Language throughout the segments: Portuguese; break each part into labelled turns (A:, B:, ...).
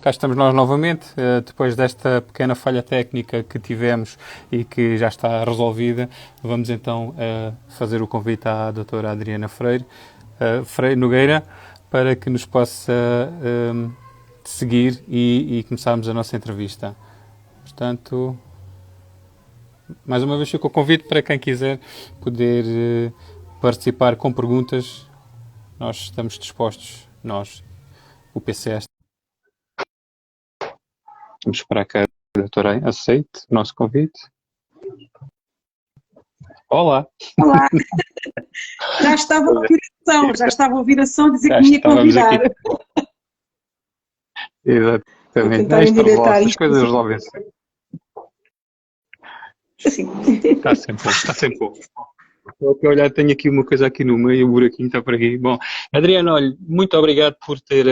A: Cá estamos nós novamente, depois desta pequena falha técnica que tivemos e que já está resolvida, vamos então fazer o convite à doutora Adriana Freire Nogueira, para que nos possa seguir e começarmos a nossa entrevista. Portanto, mais uma vez fica o convite para quem quiser poder participar com perguntas. Nós estamos dispostos, o PCS. Vamos esperar que a doutora aceite o nosso convite. Olá!
B: Olá! Já estava a ouvir a som dizer
A: Já
B: que me ia convidar.
A: aqui. Exatamente. As coisas resolvem-se.
B: Assim.
A: Está sempre bom. Estou a olhar, tenho aqui uma coisa aqui no meio, o buraquinho está por aqui. Bom, Adriana, olha, muito obrigado por ter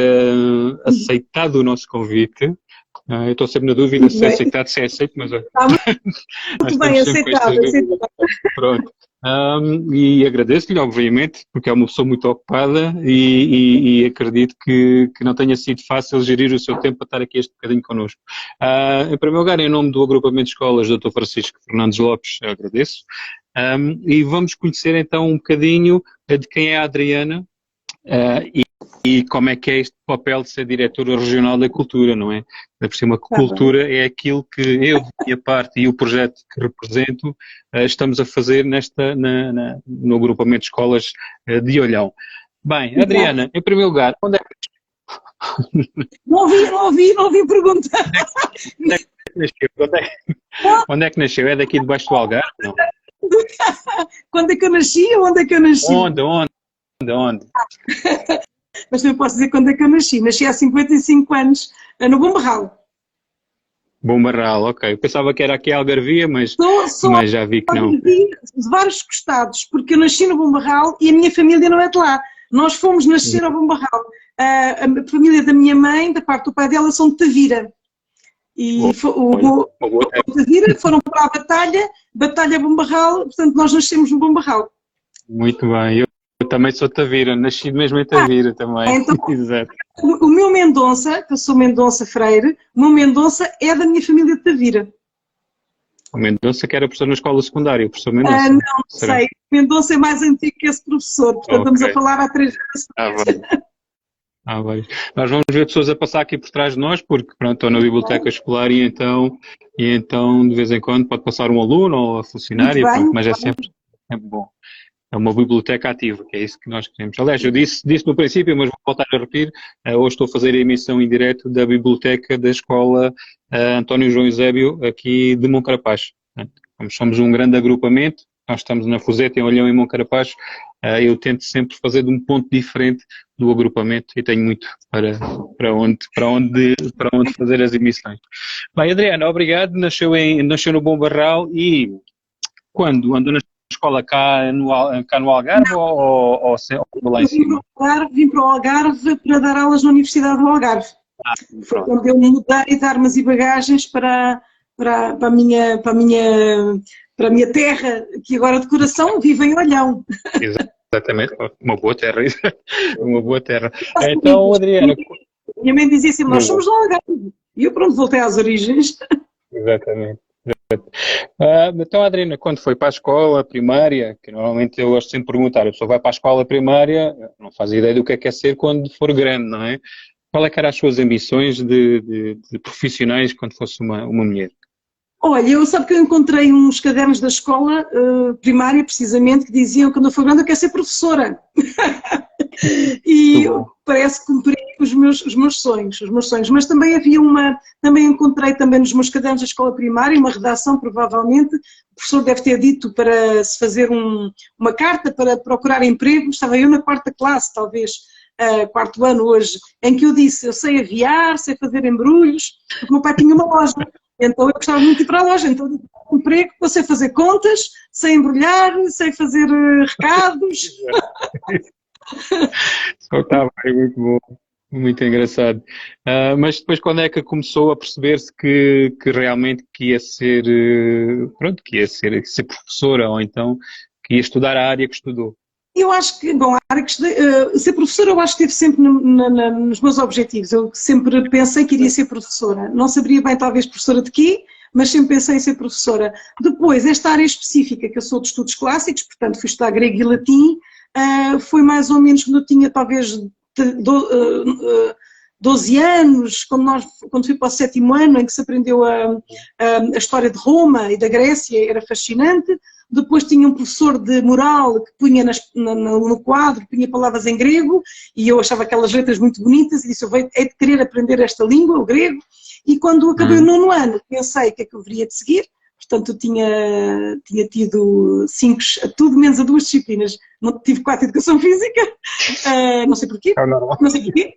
A: aceitado o nosso convite. Eu estou sempre na dúvida se é aceitado, se é aceito, mas...
B: Está muito bem, aceitado.
A: Pronto. E agradeço-lhe, obviamente, porque é uma pessoa muito ocupada e acredito que não tenha sido fácil gerir o seu tempo para estar aqui este bocadinho connosco. Em primeiro lugar, em nome do Agrupamento de Escolas Dr. Francisco Fernandes Lopes, agradeço. E vamos conhecer então um bocadinho de quem é a Adriana e como é que é este papel de ser diretora regional da cultura, não é? Por cima, cultura é aquilo que eu, da minha parte, e o projeto que represento, estamos a fazer no agrupamento de escolas de Olhão. Bem, Adriana, em primeiro lugar, onde é que...
B: Não ouvi a pergunta.
A: Onde é que nasceu? Onde é que nasceu? É daqui debaixo do Algarve? Não.
B: Quando é que eu nasci ou onde é que eu nasci?
A: Onde?
B: Mas também posso dizer quando é que eu nasci. Nasci há 55 anos, no Bombarral.
A: Bombarral, ok. Eu pensava que era aqui a Algarvia, mas já vi que não.
B: De vários costados, porque eu nasci no Bombarral e a minha família não é de lá. Nós fomos nascer ao Bombarral. A família da minha mãe, da parte do pai dela, são de Tavira. E o Tavira foram para a Batalha Bombarral, portanto nós nascemos no Bombarral.
A: Muito bem, eu também sou Tavira, nasci mesmo em Tavira também.
B: Então,
A: exato.
B: O meu Mendonça, que eu sou Mendonça Freire, o meu Mendonça é da minha família de Tavira.
A: O Mendonça que era professor na escola secundária, o professor Mendonça?
B: Não sei, o Mendonça é mais antigo que esse professor, portanto estamos a falar há 3 gerações.
A: Nós vamos ver pessoas a passar aqui por trás de nós, porque pronto, estou na biblioteca escolar e então de vez em quando pode passar um aluno ou a funcionária, mas é sempre bom. É uma biblioteca ativa, que é isso que nós queremos. Aliás, eu disse no princípio, mas vou voltar a repetir, hoje estou a fazer a emissão em direto da biblioteca da escola António João Eusébio, aqui de Moncarapaz. Como somos um grande agrupamento, nós estamos na Fuseta, em Olhão e Moncarapaz, eu tento sempre fazer de um ponto diferente do agrupamento e tenho muito para onde fazer as emissões. Bem, Adriana, obrigado. Nasceu no Bombarral e quando andou na escola cá no Algarve ou lá em cima?
B: Vim para o Algarve para dar aulas na Universidade do Algarve. Foi quando eu mudei de armas e bagagens para a minha terra, que agora de coração vive em Olhão.
A: Exatamente, uma boa terra. Uma boa terra. Então, Adriana...
B: Minha mãe dizia assim, nós somos do Algarve. E eu pronto, voltei às origens.
A: Exatamente. Então, Adriana, quando foi para a escola primária, que normalmente eu gosto sempre de perguntar, a pessoa vai para a escola primária, não faz ideia do que é ser quando for grande, não é? Qual é que eram as suas ambições de profissionais quando fosse uma mulher?
B: Olha, sabe que eu encontrei uns cadernos da escola primária, precisamente, que diziam que quando eu for grande eu quero ser professora. E parece que cumpri os meus sonhos. Mas também também encontrei nos meus cadernos da escola primária uma redação, provavelmente, o professor deve ter dito para se fazer uma carta para procurar emprego, estava eu na 4ª classe, talvez, 4º ano hoje, em que eu disse, eu sei aviar, sei fazer embrulhos, porque o meu pai tinha uma loja. Então eu gostava muito de ir para a loja, então eu disse, emprego, eu sei fazer contas, sei embrulhar, sei fazer recados.
A: Está bem, muito bom, muito engraçado. Mas depois quando é que começou a perceber-se que realmente ia ser, que ia ser professora ou então que ia estudar a área que estudou?
B: Eu acho que, bom, a área que ser professora eu acho que esteve sempre nos meus objetivos. Eu sempre pensei que iria ser professora. Não saberia bem, talvez, professora de quê, mas sempre pensei em ser professora. Depois, esta área específica, que eu sou de estudos clássicos, portanto fui estudar grego e latim, foi mais ou menos quando eu tinha talvez 12 anos, quando fui para o 7º ano, em que se aprendeu a história de Roma e da Grécia, era fascinante. Depois tinha um professor de moral que punha no quadro, punha palavras em grego, e eu achava aquelas letras muito bonitas, e disse, eu hei de querer aprender esta língua, o grego, e quando acabei o 9º ano, pensei o que é que eu haveria de seguir. Portanto, eu tinha tido 5, tudo menos a 2 disciplinas. Não, tive 4 de educação física, não sei porquê, não sei porquê.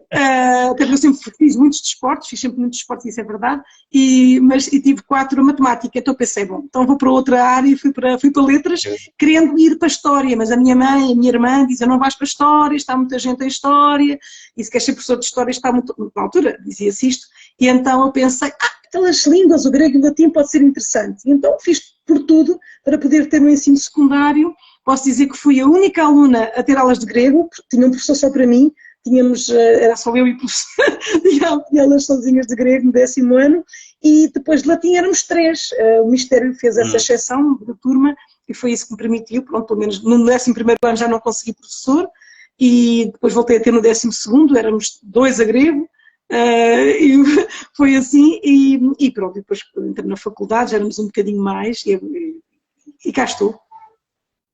B: Até porque eu sempre fiz muitos desportos, fiz sempre muitos desportos, isso é verdade, e tive 4 a matemática. Então pensei, bom, então vou para outra área e fui para letras, querendo ir para a história, mas a minha mãe, a minha irmã dizem, não vais para a história, está muita gente em história, e se queres ser professor de história está muito, na altura dizia-se isto, e então eu pensei, aquelas línguas, o grego e o latim pode ser interessante. E então fiz por tudo para poder ter no ensino secundário. Posso dizer que fui a única aluna a ter aulas de grego, porque tinha um professor só para mim, era só eu e o professor, tinha aulas sozinhas de grego no 10º ano, e depois de latim éramos 3. O Ministério fez essa exceção da turma, e foi isso que me permitiu, pronto, pelo menos no 11º ano já não consegui professor, e depois voltei a ter no 12º, éramos 2 a grego, e foi assim, e pronto, depois entrei na faculdade, já éramos um bocadinho mais, e cá estou.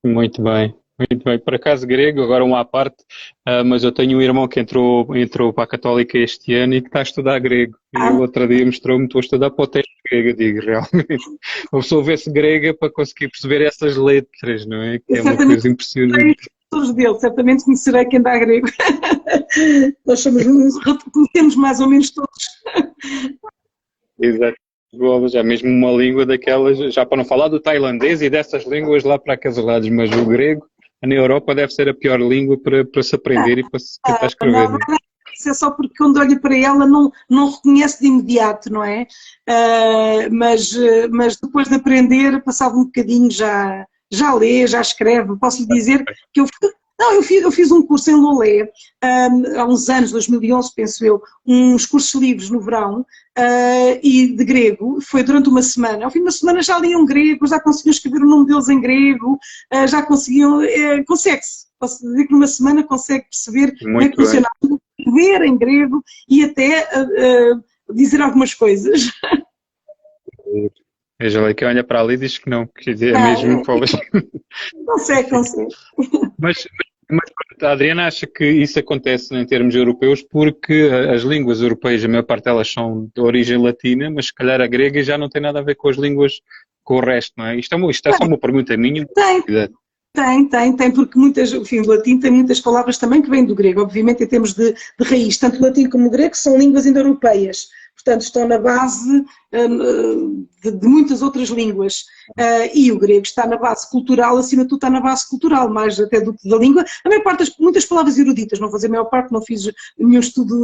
A: Muito bem, muito bem. Por acaso grego, agora uma à parte, mas eu tenho um irmão que entrou para a Católica este ano e que está a estudar grego. E ele outro dia mostrou-me, estou a estudar para o teste grego, eu digo, realmente. A pessoa vê-se grega para conseguir perceber essas letras, não é? Que é uma coisa impressionante.
B: Todos dele, certamente conhecerei quem dá grego. Nós conhecemos mais ou menos todos.
A: Exato. Já mesmo uma língua daquelas, já para não falar do tailandês e dessas línguas lá para aqueles lados, mas o grego na Europa deve ser a pior língua para se aprender e para se tentar escrever.
B: Não, isso é só porque quando olho para ela não reconhece de imediato, não é? Mas depois de aprender, passado um bocadinho já lê, já escreve. Posso lhe dizer que eu fiz um curso em Lolé, há uns anos, 2011, penso eu, uns cursos livres no verão, e de grego, foi durante uma semana. Ao fim de uma semana já liam grego, já conseguiam escrever o nome deles em grego, já conseguiam, consegue-se. Posso dizer que numa semana consegue perceber como é que funciona, escrever em grego e até dizer algumas coisas.
A: Veja lá, quem olha para ali diz que não, que é mesmo falas.
B: Consegue.
A: Mas a Adriana acha que isso acontece em termos europeus porque as línguas europeias, a maior parte delas são de origem latina, mas se calhar a grega já não tem nada a ver com as línguas, com o resto, não é? Isto é só uma pergunta minha.
B: Tem, porque o latim tem muitas palavras também que vêm do grego, obviamente em termos de raiz, tanto o latim como o grego são línguas indo-europeias. Portanto, estão na base de muitas outras línguas. E o grego está na base cultural, acima de tudo está na base cultural, mais até do que da língua. A maior parte muitas palavras eruditas, não vou dizer a maior parte, não fiz nenhum estudo,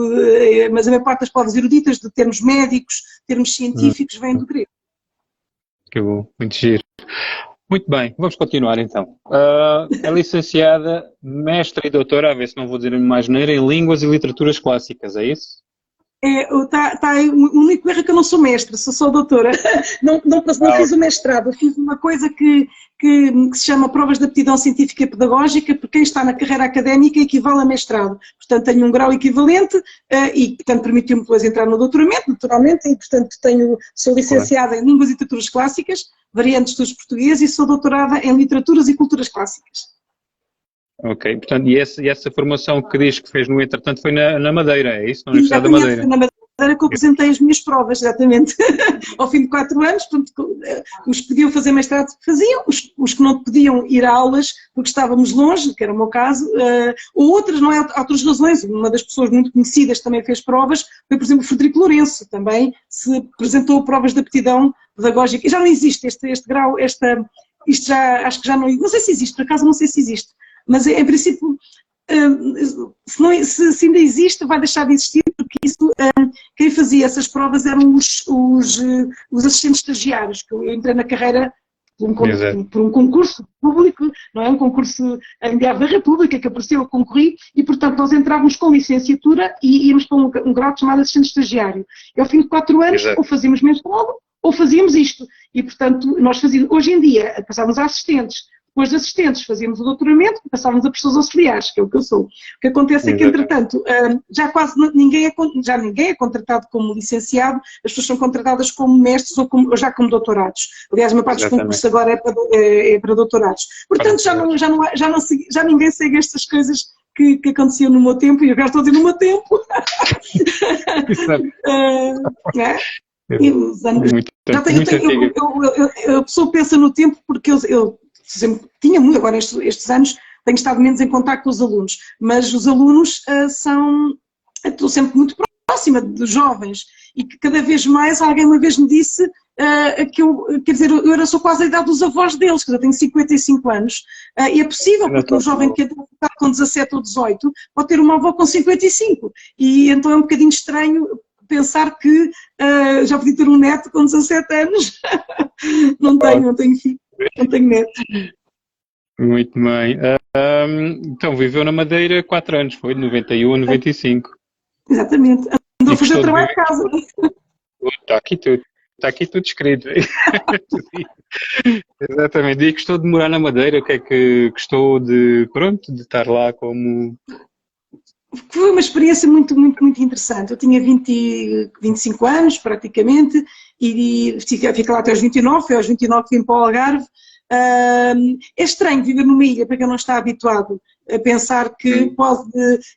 B: mas a maior parte das palavras eruditas, de termos médicos, termos científicos, vêm do grego.
A: Que bom, muito giro. Muito bem, vamos continuar então. É licenciada, mestra e doutora, a ver se não vou dizer mais neira, em Línguas e Literaturas Clássicas, é isso?
B: O único erro é que eu não sou mestra, sou doutora. Não fiz o mestrado, eu fiz uma coisa que se chama Provas de Aptidão Científica e Pedagógica, porque quem está na carreira académica equivale a mestrado. Portanto, tenho um grau equivalente e, portanto, permitiu-me depois entrar no doutoramento, naturalmente, e, portanto, sou licenciada em Línguas e Literaturas Clássicas, variante de estudos portugueses, e sou doutorada em Literaturas e Culturas Clássicas.
A: Ok, portanto, e essa formação que diz que fez no entretanto foi na Madeira, é isso? Na Universidade da Madeira?
B: Foi na Madeira que eu apresentei as minhas provas, exatamente. Ao fim de 4 anos, portanto, os que podiam fazer mestrado faziam, os que não podiam ir a aulas porque estávamos longe, que era o meu caso, ou outras, não é, outras razões. Uma das pessoas muito conhecidas também fez provas, foi, por exemplo, o Frederico Lourenço, também se apresentou provas de aptidão pedagógica. E já não existe este grau, isto já, acho que já não sei se existe, por acaso não sei se existe. Mas, em princípio, se ainda existe, vai deixar de existir, porque isso, quem fazia essas provas eram os assistentes estagiários, que eu entrei na carreira por um concurso público, não é? Um concurso em Diário da República que apareceu, eu concorri e, portanto, nós entrávamos com licenciatura e íamos para um grau chamado assistente estagiário. E ao fim de 4 anos, ou fazíamos mestrado ou fazíamos isto. E, portanto, nós fazíamos, hoje em dia, passávamos a assistentes. Depois de assistentes fazíamos o doutoramento e passávamos a professores auxiliares, que é o que eu sou. O que acontece é que, entretanto, já quase ninguém é contratado como licenciado, as pessoas são contratadas como mestres ou já como doutorados. Aliás, uma parte dos concursos agora é para doutorados. Portanto, já ninguém segue estas coisas que aconteciam no meu tempo, e eu já estou a dizer no meu tempo. A pessoa pensa no tempo porque eu sempre tinha muito, agora estes anos tenho estado menos em contato com os alunos, mas os alunos estou sempre muito próxima dos jovens e que cada vez mais, alguém uma vez me disse que eu sou quase a idade dos avós deles, que eu tenho 55 anos, e é possível, porque um jovem que entra com 17 ou 18 pode ter uma avó com 55, e então é um bocadinho estranho pensar que já podia ter um neto com 17 anos, não tenho filho. Não tenho neto.
A: Muito bem. Então, viveu na Madeira 4 anos, foi de 91 a 95.
B: Exatamente. Andou a fazer trabalho de casa.
A: Está aqui tudo escrito. Exatamente. E gostou de morar na Madeira? O que é que gostou de estar lá como...
B: Foi uma experiência muito, muito, muito interessante. Eu tinha 25 anos, praticamente, e fiquei lá até aos 29, foi aos 29 que vim para o Algarve. É estranho viver numa ilha para quem não está habituado a pensar que pode...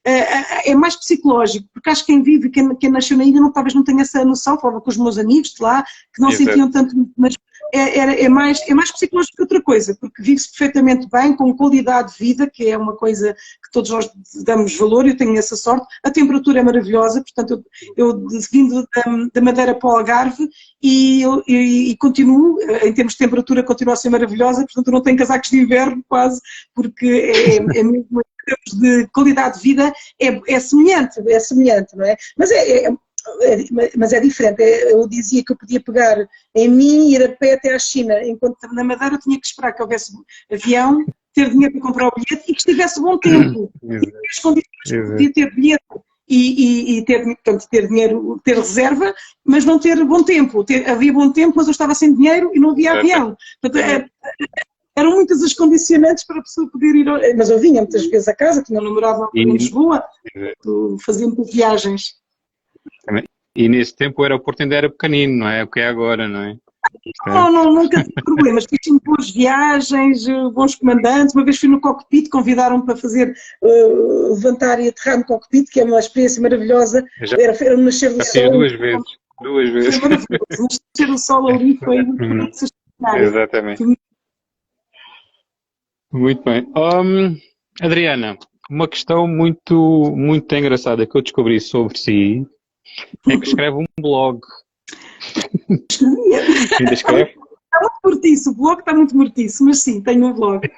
B: É mais psicológico, porque acho que quem vive, quem nasceu na ilha, talvez não tenha essa noção, falava com os meus amigos de lá, que não sentiam tanto, mas é mais psicológico que outra coisa, porque vive-se perfeitamente bem, com qualidade de vida, que é uma coisa que todos nós damos valor, eu tenho essa sorte. A temperatura é maravilhosa, portanto eu vindo da Madeira para o Algarve e continuo, em termos de temperatura, continua a ser maravilhosa, portanto eu não tenho casacos de inverno quase, porque é mesmo, em termos de qualidade de vida, é semelhante, não é? Mas é diferente. Eu dizia que eu podia pegar em mim e ir a pé até à China, enquanto na Madeira eu tinha que esperar que houvesse avião, ter dinheiro para comprar o bilhete e que estivesse bom tempo. E as condições, podia ter bilhete e ter dinheiro, ter reserva, mas não ter bom tempo. Havia bom tempo, mas eu estava sem dinheiro e não havia avião. Portanto, eram muitas as condicionantes para a pessoa poder ir. Mas eu vinha muitas vezes a casa, tinha um namorado em Lisboa, fazia muitas viagens.
A: E nesse tempo o aeroporto ainda era pequenino, não é? O que é agora, não é?
B: Não, nunca tive problemas. Fiz boas viagens, bons comandantes. Uma vez fui no cockpit, convidaram-me para fazer levantar e aterrar no cockpit, que é uma experiência maravilhosa. Era no nascer do sol.
A: Duas vezes.
B: Foi maravilhoso. O nascer do sol ali foi extraordinário.
A: Exatamente. Muito bem. Adriana, uma questão muito, muito engraçada que eu descobri sobre si é que escreve um blog. Ainda escreve?
B: Está muito mortiço, o blog está muito mortiço, mas sim, tenho um blog.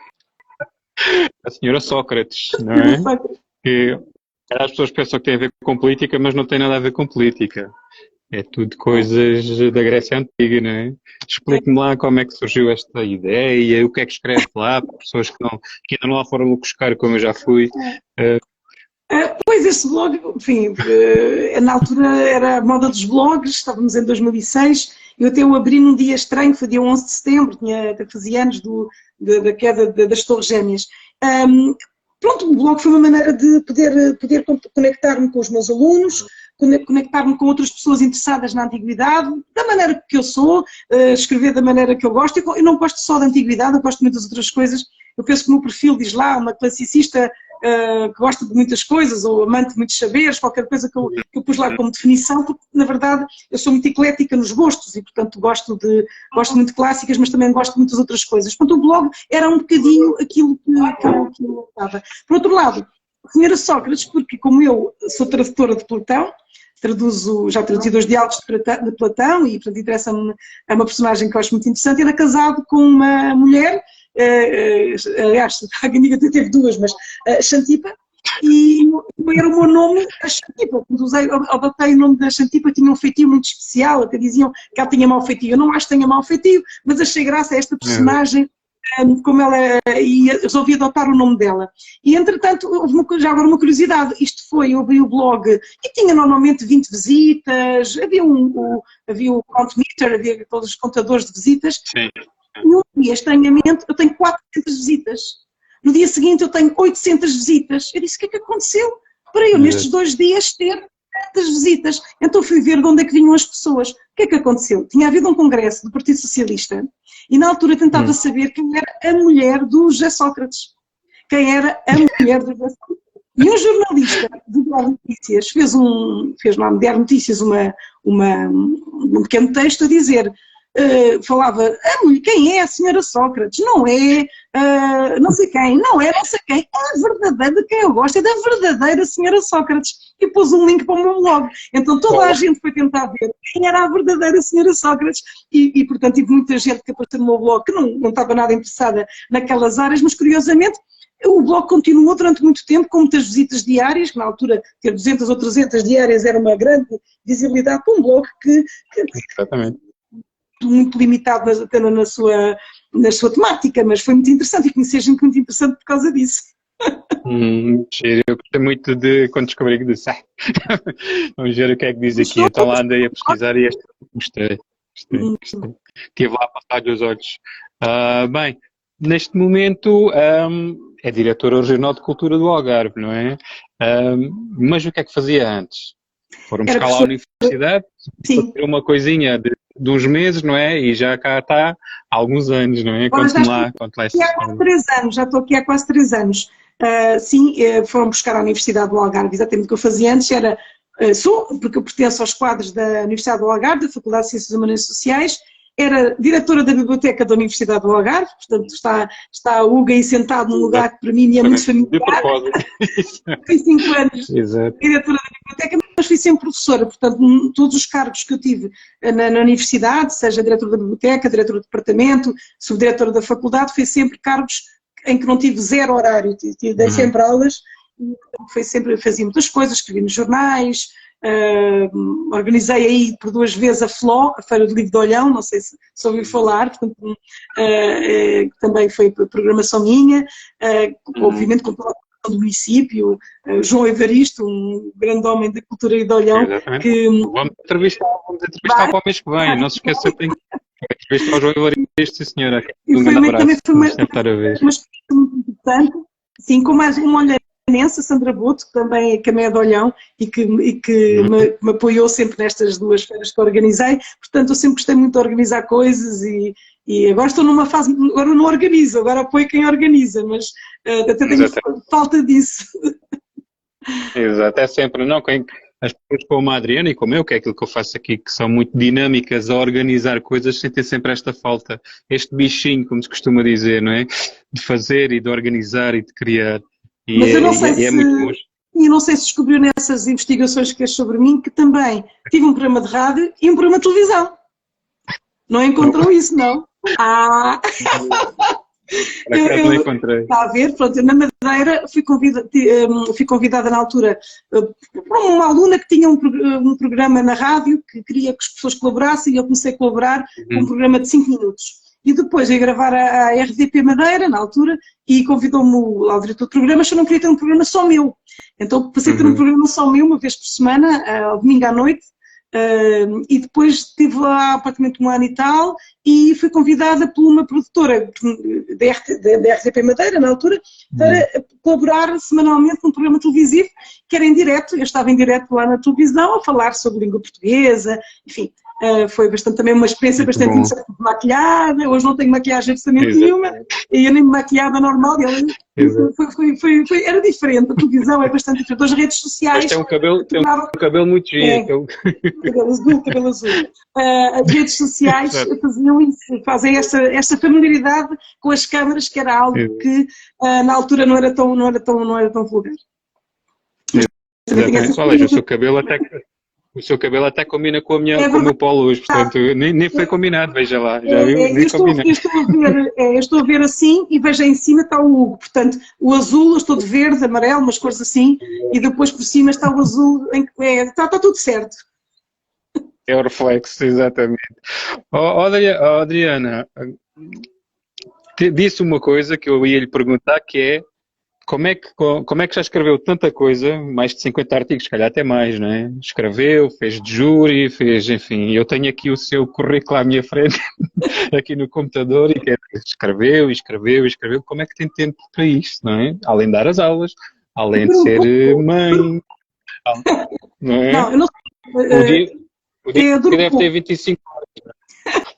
A: A senhora Sócrates, não é? Que as pessoas pensam que tem a ver com política, mas não tem nada a ver com política. É tudo coisas da Grécia Antiga, não é? Explique-me lá como é que surgiu esta ideia, o que é que escreve lá, para pessoas que ainda não lá foram buscar, como eu já fui.
B: Pois, esse blog, enfim, na altura era a moda dos blogs, estávamos em 2006, eu até o abri num dia estranho, foi dia 11 de setembro, fazia anos da queda das Torres Gêmeas. Pronto, o blog foi uma maneira de poder conectar-me com os meus alunos, conectar-me com outras pessoas interessadas na antiguidade, da maneira que eu sou, escrever da maneira que eu gosto. Eu não gosto só da antiguidade, eu gosto de muitas outras coisas. Eu penso que o meu perfil diz lá, uma classicista que gosta de muitas coisas, ou amante de muitos saberes, qualquer coisa que eu pus lá como definição, porque na verdade eu sou muito eclética nos gostos e portanto gosto muito de clássicas, mas também gosto de muitas outras coisas. Portanto o blog era um bocadinho aquilo que eu gostava. Por outro lado, a senhora Sócrates, porque como eu sou tradutora de Platão, já traduzi 2 diálogos de Platão e portanto interessa-me, é uma personagem que eu acho muito interessante, era casado com uma mulher, aliás, a Ganiga teve 2, mas Xantipa, e era o meu nome, a Xantipa. Quando adotei o nome da Xantipa, tinha um feitio muito especial, até diziam que ela tinha mau feitio. Eu não acho que tenha mau feitio, mas achei graça a esta personagem, como ela, e resolvi adotar o nome dela. E entretanto, já agora uma curiosidade, eu abri o blog e tinha normalmente 20 visitas, havia o count meter, havia todos os contadores de visitas.
A: Sim.
B: E um dia, estranhamente, eu tenho 400 visitas. No dia seguinte eu tenho 800 visitas. Eu disse, o que é que aconteceu? Para eu, nestes 2 dias, ter tantas visitas. Então fui ver de onde é que vinham as pessoas. O que é que aconteceu? Tinha havido um congresso do Partido Socialista e na altura tentava saber quem era a mulher do José Sócrates. Quem era a mulher do José Sócrates. E um jornalista do Diário Notícias fez no Diário Notícias um pequeno texto a dizer... falava, quem é a senhora Sócrates? Não é não sei quem, não é não sei quem, a verdadeira de quem eu gosto é da verdadeira senhora Sócrates. E pôs um link para o meu blog. Então toda a gente foi tentar ver quem era a verdadeira senhora Sócrates e portanto tive muita gente que apareceu no meu blog que não estava nada interessada naquelas áreas, mas curiosamente o blog continuou durante muito tempo com muitas visitas diárias, que na altura ter 200 ou 300 diárias era uma grande visibilidade para um blog que
A: Exatamente.
B: Muito limitado apenas na sua temática, mas foi muito interessante e conheci gente muito interessante por causa disso.
A: Eu gostei muito de quando descobri que disse, vamos ver o que é que diz aqui. Então lá andei a pesquisar e gostei. Estive lá a passar-lhe os olhos. Bem, neste momento é diretora regional de cultura do Algarve, não é? Mas o que é que fazia antes? Foram buscar lá à universidade, fazer uma coisinha de uns meses, não é? E já cá está há alguns anos, não é? Conte-me lá.
B: Já estou aqui há quase 3 anos. Sim, foram buscar à Universidade do Algarve. Exatamente o que eu fazia antes era, porque eu pertenço aos quadros da Universidade do Algarve, da Faculdade de Ciências Humanas e Sociais, era diretora da Biblioteca da Universidade do Algarve, portanto está o Hugo aí sentado num lugar que para mim é muito familiar. Fui 5 anos diretora da Biblioteca, mas fui sempre professora, portanto todos os cargos que eu tive na universidade, seja diretora da Biblioteca, diretora do departamento, subdiretora da faculdade, foi sempre cargos em que não tive 0 horário, dei sempre aulas, fazia muitas coisas, escrevi nos jornais, organizei aí por 2 vezes a FLO, a Feira do Livro de Olhão, não sei se ouviu falar, portanto, também foi programação minha, obviamente com toda a do município, João Evaristo, um grande homem da cultura e de Olhão. Que,
A: vamos entrevistar para o mês que vem, não se esqueça, tem que entrevistar o João Evaristo, sim senhora.
B: Também foi uma experiência muito importante, sim, com mais uma olhanense, a Sandra Boto, que também é de Olhão e que me apoiou sempre nestas 2 feiras que eu organizei, portanto eu sempre gostei muito de organizar coisas e agora estou numa fase, agora não organizo, agora apoio quem organiza, mas até tenho falta disso.
A: Exato, é sempre, não, as pessoas como a Adriana e como eu, que é aquilo que eu faço aqui, que são muito dinâmicas a organizar coisas, sentem sempre esta falta, este bichinho, como se costuma dizer, não é? De fazer e de organizar e de criar.
B: Mas eu não sei se, e não sei se descobriu nessas investigações que fez sobre mim que também tive um programa de rádio e um programa de televisão. Não encontrou isso, não?
A: Não encontrei.
B: Está a ver? Pronto, eu na Madeira fui convidada na altura por uma aluna que tinha um programa na rádio que queria que as pessoas colaborassem e eu comecei a colaborar com um programa de 5 minutos. E depois ia gravar a RDP Madeira, na altura, e convidou-me o diretor do programa, mas eu não queria ter um programa só meu. Então passei a ter um programa só meu, uma vez por semana, ao domingo à noite, e depois estive lá praticamente 1 ano e tal, e fui convidada por uma produtora da RDP Madeira, na altura, para colaborar semanalmente num programa televisivo, que era em direto. Eu estava em direto lá na televisão a falar sobre língua portuguesa, enfim. Foi também uma experiência bastante interessante de maquilhada. Hoje não tenho maquilhagem absolutamente nenhuma, e eu nem me maquilhava normal. Era diferente, a televisão é bastante diferente. As redes sociais.
A: Tem um cabelo muito giro.
B: Cabelo azul. As redes sociais faziam isso, fazem esta familiaridade com as câmaras, que era algo que na altura não era tão vulgar.
A: Exatamente. Olha, o seu cabelo até que O seu cabelo até combina com,
B: É
A: com o meu
B: verdade.
A: polo hoje, portanto, nem foi combinado, veja lá, já viu?
B: Eu
A: Nem combinado.
B: eu estou a ver assim e veja em cima está o Hugo. Portanto, o azul, eu estou de verde, amarelo, umas cores assim, e depois por cima está o azul, está tudo certo.
A: É o reflexo, exatamente. Adriana, disse uma coisa que eu ia lhe perguntar, que é como é que já escreveu tanta coisa, mais de 50 artigos, se calhar até mais, não é? Escreveu, fez de júri, fez, enfim, eu tenho aqui o seu currículo à minha frente, aqui no computador, e que escreveu, como é que tem tempo para isto, não é? Além de dar as aulas, além de ser mãe, não é?
B: Não, eu não
A: O dia, o dia
B: eu
A: que
B: durmo
A: deve ter
B: pouco.
A: 25 horas.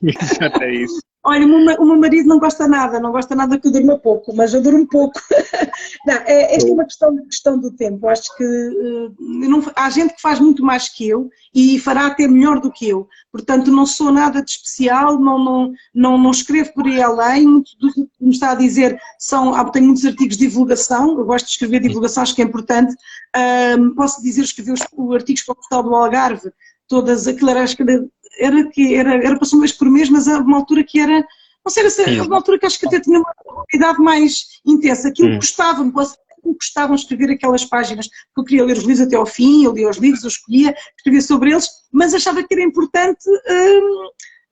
A: Exato, é isso.
B: Olha, o meu marido não gosta nada que eu durma pouco, mas eu durmo pouco. Não, esta é uma questão do tempo. Acho que há gente que faz muito mais que eu e fará até melhor do que eu. Portanto, não sou nada de especial, não escrevo por aí além. Muito do que me está a dizer tenho muitos artigos de divulgação, eu gosto de escrever divulgação, acho que é importante. Posso dizer, escrevi os artigos para o Portal do Algarve, todas, aquilo era passou uma vez por mês, mas a uma altura que era, não sei, uma altura que acho que até tinha uma qualidade mais intensa. Aquilo custava-me, gostavam de escrever aquelas páginas, porque eu queria ler os livros até ao fim, eu lia os livros, eu escolhia, escrevia sobre eles, mas achava que era importante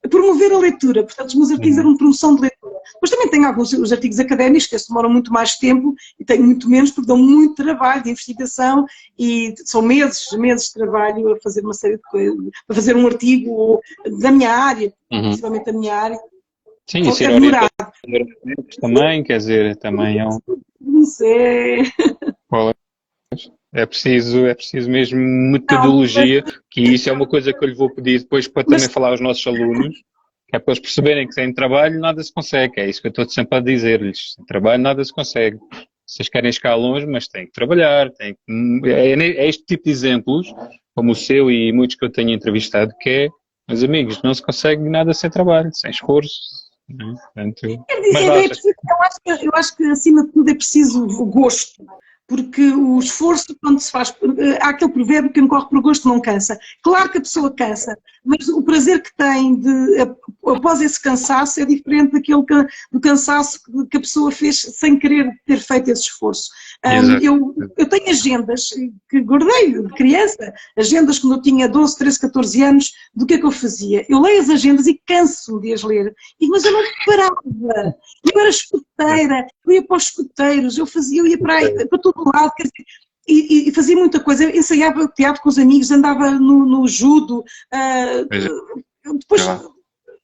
B: promover a leitura, portanto os meus artigos eram de promoção de leitura. Mas também tenho alguns os artigos académicos que demoram muito mais tempo e tenho muito menos porque dão muito trabalho de investigação e são meses de trabalho a fazer uma série de coisas, a fazer um artigo da minha área, principalmente da minha área.
A: Sim, e ser orientado também, quer dizer, também é um...
B: Isso é...
A: É preciso mesmo metodologia, que isso é uma coisa que eu lhe vou pedir depois para também falar aos nossos alunos, que é para eles perceberem que sem trabalho nada se consegue, é isso que eu estou sempre a dizer-lhes, sem trabalho nada se consegue. Vocês querem chegar longe, mas têm que trabalhar, é este tipo de exemplos, como o seu e muitos que eu tenho entrevistado, que é, meus amigos, não se consegue nada sem trabalho, sem esforço. Né? Portanto,
B: eu acho que acima de tudo é preciso o gosto. Porque o esforço, quando se faz... Há aquele provérbio que quem corre por gosto não cansa. Claro que a pessoa cansa, mas o prazer que tem após esse cansaço é diferente do cansaço que a pessoa fez sem querer ter feito esse esforço. Eu tenho agendas que guardei de criança, agendas quando eu tinha 12, 13, 14 anos, do que é que eu fazia. Eu leio as agendas e canso-me de as ler, mas eu não parava. Eu era escoteira, eu ia para os escoteiros, eu ia para todo lado, quer dizer, e fazia muita coisa, eu ensaiava teatro com os amigos, andava no judo, depois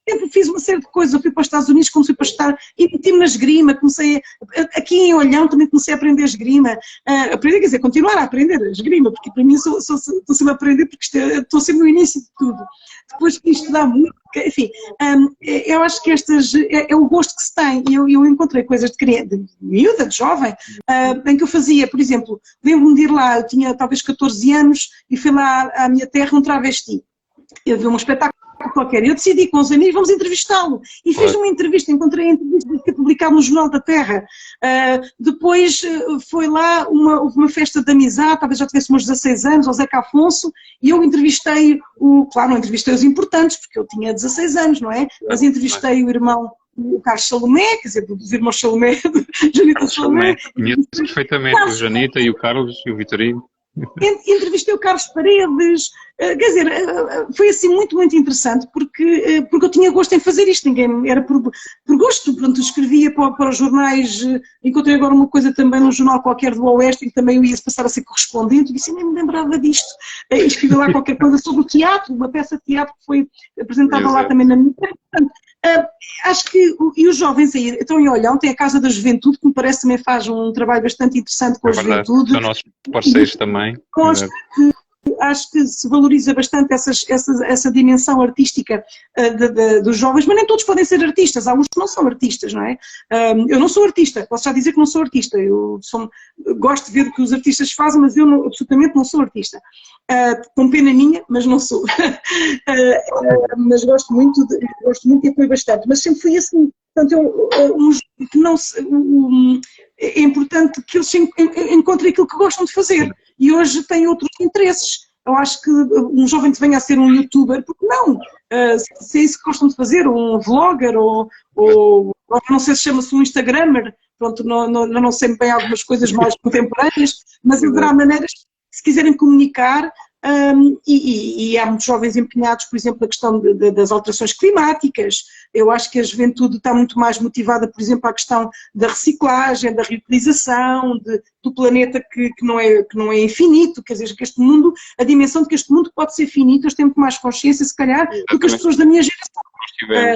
B: sempre fiz uma série de coisas, eu fui para os Estados Unidos, comecei para estar, e meti-me na esgrima, aqui em Olhão também comecei a aprender esgrima, quer dizer, continuar a aprender esgrima, porque para mim estou sempre a aprender, porque estou sempre no início de tudo. Depois fui estudar muito, enfim, eu acho que é o gosto que se tem, e eu encontrei coisas de criança, de miúda, de jovem, em que eu fazia, por exemplo, lembro-me de ir lá, eu tinha talvez 14 anos, e fui lá à minha terra um travesti, eu vi um espetáculo qualquer, eu decidi com os amigos, vamos entrevistá-lo, e fiz uma entrevista, encontrei a entrevista que publicava no Jornal da Terra. Depois foi lá uma festa de amizade, talvez já tivesse uns 16 anos, ao Zeca Afonso, e eu entrevistei, claro, não entrevistei os importantes, porque eu tinha 16 anos, não é? Mas entrevistei o irmão, o Carlos Salomé, quer dizer, dos irmãos Salomé, Janita Salomé.
A: Conheço perfeitamente o Janita e o Carlos e o Vitorino.
B: Entrevistei o Carlos Paredes, quer dizer, foi assim muito, muito interessante, porque eu tinha gosto em fazer isto, era por gosto, pronto, escrevia para os jornais, encontrei agora uma coisa também num jornal qualquer do Oeste, em que também eu ia passar a ser correspondente, e disse, nem me lembrava disto, escrevi lá qualquer coisa sobre o teatro, uma peça de teatro que foi apresentada lá também na minha terra. Acho que, e os jovens aí, estão em Olhão, tem a Casa da Juventude, que me parece também faz um trabalho bastante interessante com a juventude.
A: São nossos parceiros também.
B: Acho que se valoriza bastante essa dimensão artística dos jovens, mas nem todos podem ser artistas, há uns que não são artistas, não é? Eu não sou artista, posso já dizer que não sou artista, gosto de ver o que os artistas fazem, mas eu absolutamente não sou artista. Com pena minha, mas não sou. Mas gosto muito e apoio bastante, mas sempre fui assim. Portanto, é importante que eles encontrem aquilo que gostam de fazer e hoje têm outros interesses. eu acho que um jovem que venha a ser um youtuber, porque não? Se é isso que gostam de fazer, um vlogger, ou não sei se chama-se um instagrammer, pronto, não sei bem algumas coisas mais contemporâneas, mas haverá maneiras, se quiserem comunicar, e há muitos jovens empenhados, por exemplo, na questão das alterações climáticas. Eu acho que a juventude está muito mais motivada, por exemplo, à questão da reciclagem, da reutilização, do planeta que não é infinito, quer dizer, que este mundo, a dimensão de que este mundo pode ser finito, eles têm muito mais consciência, se calhar, do que as pessoas da minha geração.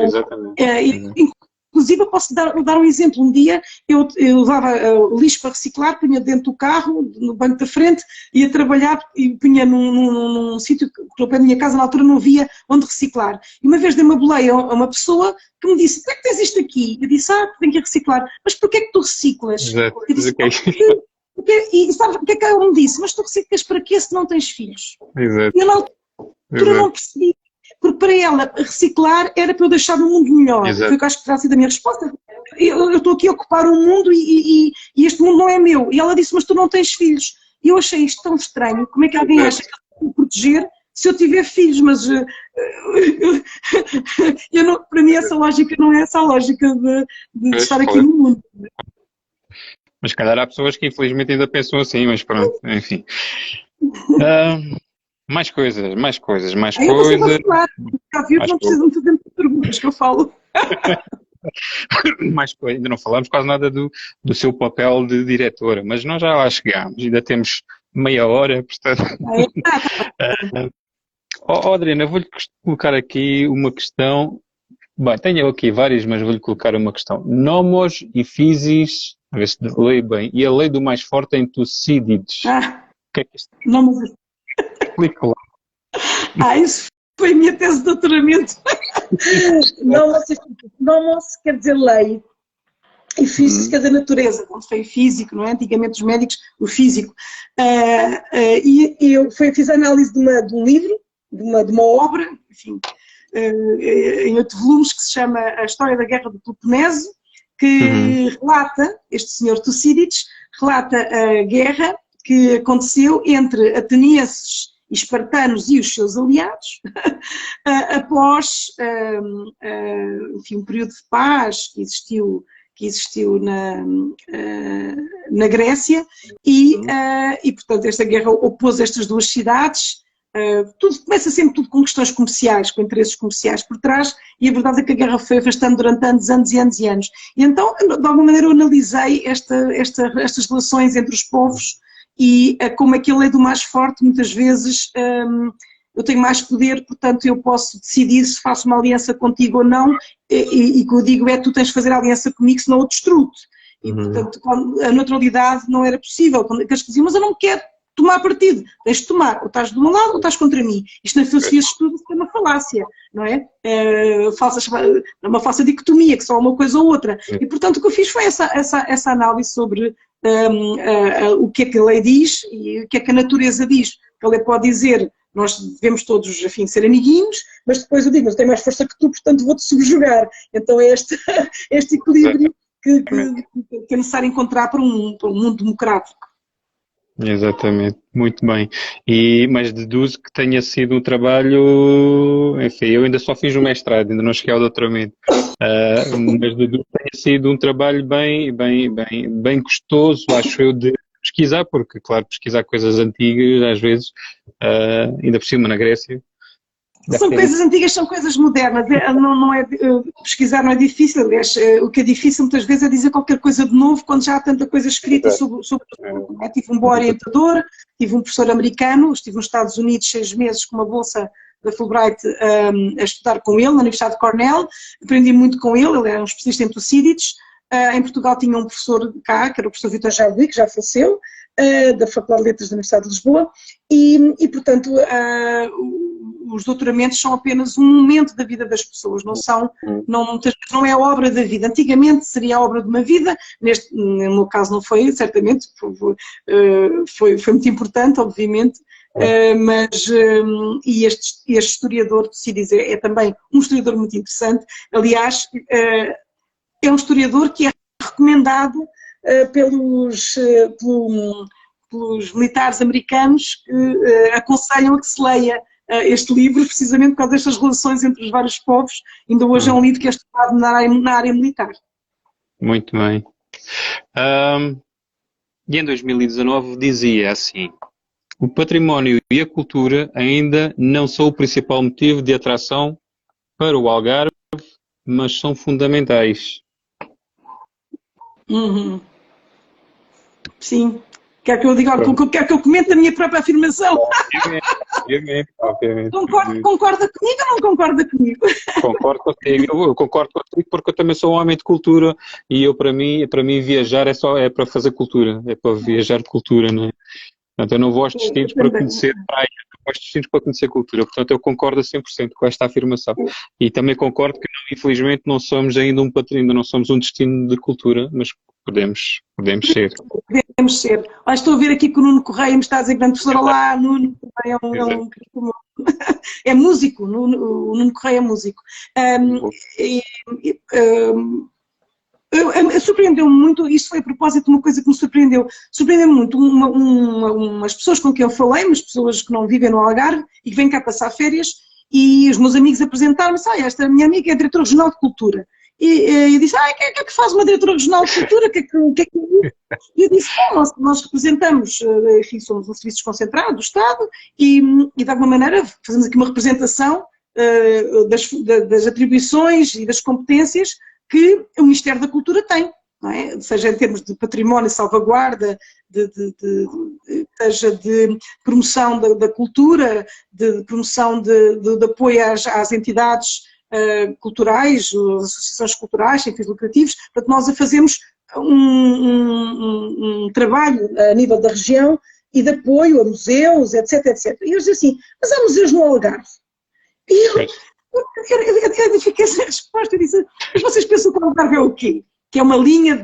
A: Exatamente.
B: Inclusive, eu posso dar um exemplo. Um dia eu levava lixo para reciclar, punha dentro do carro, no banco da frente, ia trabalhar e punha num sítio que ao pé da minha casa, na altura não havia onde reciclar. E uma vez dei uma boleia a uma pessoa que me disse: "Por que tens isto aqui?" Eu disse: "Tenho que ir reciclar." "Mas porquê é que tu reciclas?"
A: Exato.
B: Eu disse: e sabe o que é que ela me disse? "Mas tu reciclas para quê se não tens filhos?"
A: Exato.
B: E eu na altura não percebi. Porque para ela, reciclar era para eu deixar o mundo melhor.
A: Exato.
B: Foi o que acho que terá sido a minha resposta. Eu estou aqui a ocupar o mundo e este mundo não é meu. E ela disse: "Mas tu não tens filhos." E eu achei isto tão estranho. Como é que alguém acha que eu vou me proteger se eu tiver filhos? Mas para mim essa lógica não é essa lógica de estar aqui no mundo.
A: Mas calhar há pessoas que infelizmente ainda pensam assim, mas pronto, enfim. Mais coisas.
B: Eu não sei falar, já viu, não precisam fazer muitas perguntas que eu falo.
A: Mais coisas, ainda não falamos quase nada do seu papel de diretora, mas nós já lá chegámos, ainda temos meia hora, portanto... Adriana, vou-lhe colocar aqui uma questão, bem, tenho aqui várias, mas vou-lhe colocar uma questão. Nomos e physis, a ver se leio bem, e a lei do mais forte em Tucídides. O que é que isto
B: Nomos...
A: Explica lá.
B: Isso foi a minha tese de doutoramento. Nomos quer dizer lei. E físico quer dizer natureza, quando foi físico, não é? Antigamente os médicos, o físico. E eu fiz a análise de um livro, de uma obra, enfim, em 8 volumes, que se chama A História da Guerra do Peloponeso, que relata, este senhor Tucídides, relata a guerra que aconteceu entre atenienses e espartanos e os seus aliados, após enfim, um período de paz que existiu na Grécia, e portanto esta guerra opôs estas duas cidades. Começa sempre tudo com questões comerciais, com interesses comerciais por trás, e a verdade é que a guerra foi arrastando durante anos e anos e anos. E então, de alguma maneira, eu analisei estas relações entre os povos e como aquilo é do mais forte, muitas vezes eu tenho mais poder, portanto eu posso decidir se faço uma aliança contigo ou não, e o que eu digo é: tu tens de fazer aliança comigo, senão eu destruo-te. E portanto a neutralidade não era possível, quando eles diziam: "Mas eu não quero tomar partido." Tens de tomar, ou estás do meu lado ou estás contra mim. Isto na filosofia de estudo é uma falácia, não é? Uma falsa dicotomia, que só uma coisa ou outra. E portanto o que eu fiz foi essa análise sobre o que é que a lei diz e o que é que a natureza diz. A lei pode dizer: nós devemos todos, enfim, ser amiguinhos, mas depois eu digo: "Mas eu tenho mais força que tu, portanto vou-te subjugar." Então é este equilíbrio que é necessário encontrar para um mundo democrático.
A: Exatamente, muito bem. Mas deduzo que tenha sido um trabalho, enfim, eu ainda só fiz o mestrado, ainda não cheguei ao doutoramento, mas deduzo que tenha sido um trabalho bem custoso, acho eu, de pesquisar, porque, claro, pesquisar coisas antigas, às vezes, ainda por cima na Grécia.
B: São coisas antigas, são coisas modernas. Pesquisar não é difícil. Aliás, o que é difícil muitas vezes é dizer qualquer coisa de novo quando já há tanta coisa escrita sobre o assunto. Tive um bom orientador, tive um professor americano, estive nos Estados Unidos 6 meses com uma bolsa da Fulbright a estudar com ele, na Universidade de Cornell. Aprendi muito com ele, ele era um especialista em Tucídides. Em Portugal tinha um professor cá, que era o professor Vítor Jardim, que já faleceu, da Faculdade de Letras da Universidade de Lisboa, e portanto, os doutoramentos são apenas um momento da vida das pessoas, muitas vezes não é a obra da vida. Antigamente seria a obra de uma vida, no meu caso não foi, certamente, foi muito importante, obviamente, e este historiador, se dizer, é também um historiador muito interessante. Aliás, é um historiador que é recomendado pelos militares americanos que aconselham a que se leia este livro, precisamente por causa destas relações entre os vários povos. Ainda hoje é um livro que é estudado na área militar.
A: Muito bem. E em 2019 dizia assim: o património e a cultura ainda não são o principal motivo de atração para o Algarve, mas são fundamentais.
B: Sim. Quer que eu diga, quer que eu comente a minha própria afirmação?
A: Obviamente.
B: Concorda comigo ou não concorda comigo?
A: Concordo contigo. Eu concordo contigo porque eu também sou um homem de cultura e para mim viajar é para fazer cultura, é para viajar de cultura, não é? Portanto, eu não vou aos destinos para conhecer praia, eu vou aos destinos para conhecer cultura. Portanto, eu concordo a 100% com esta afirmação. E também concordo que, infelizmente, não somos ainda ainda não somos um destino de cultura, mas podemos ser.
B: Podemos ser. Olha, estou a ver aqui que o Nuno Correia me está a dizer que professor, olá, Nuno, também é músico, o Nuno Correia é músico. Surpreendeu-me muito, isso foi a propósito de uma coisa que me surpreendeu. Surpreendeu-me muito umas pessoas com quem eu falei, umas pessoas que não vivem no Algarve e que vêm cá passar férias, e os meus amigos apresentaram-me, esta minha amiga é diretora regional de cultura. E eu disse, o que é que faz uma diretora regional de cultura? O que é que E eu disse, nós representamos, enfim, somos um serviço desconcentrado do Estado e de alguma maneira fazemos aqui uma representação das atribuições e das competências que o Ministério da Cultura tem, não é? Seja em termos de património, salvaguarda, seja de promoção da cultura, de promoção de apoio às entidades culturais, as associações culturais, sem fins lucrativos. Portanto, nós fazemos um trabalho a nível da região e de apoio a museus, etc, etc. E eu disse assim, mas há museus no Algarve? E eu fiquei sem resposta, eu disse, mas vocês pensam que o Algarve é o quê? Que é uma linha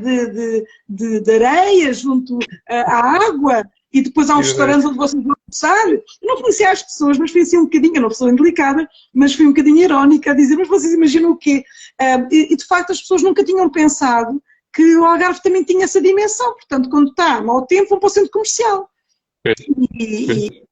B: de areia junto à água e depois há uns restaurantes onde vocês vão almoçar? Eu não fui assim às pessoas, mas fui assim um bocadinho, eu não sou indelicada, mas fui um bocadinho irónica a dizer, mas vocês imaginam o quê? E de facto as pessoas nunca tinham pensado que o Algarve também tinha essa dimensão, portanto quando está mau tempo vão para o centro comercial. E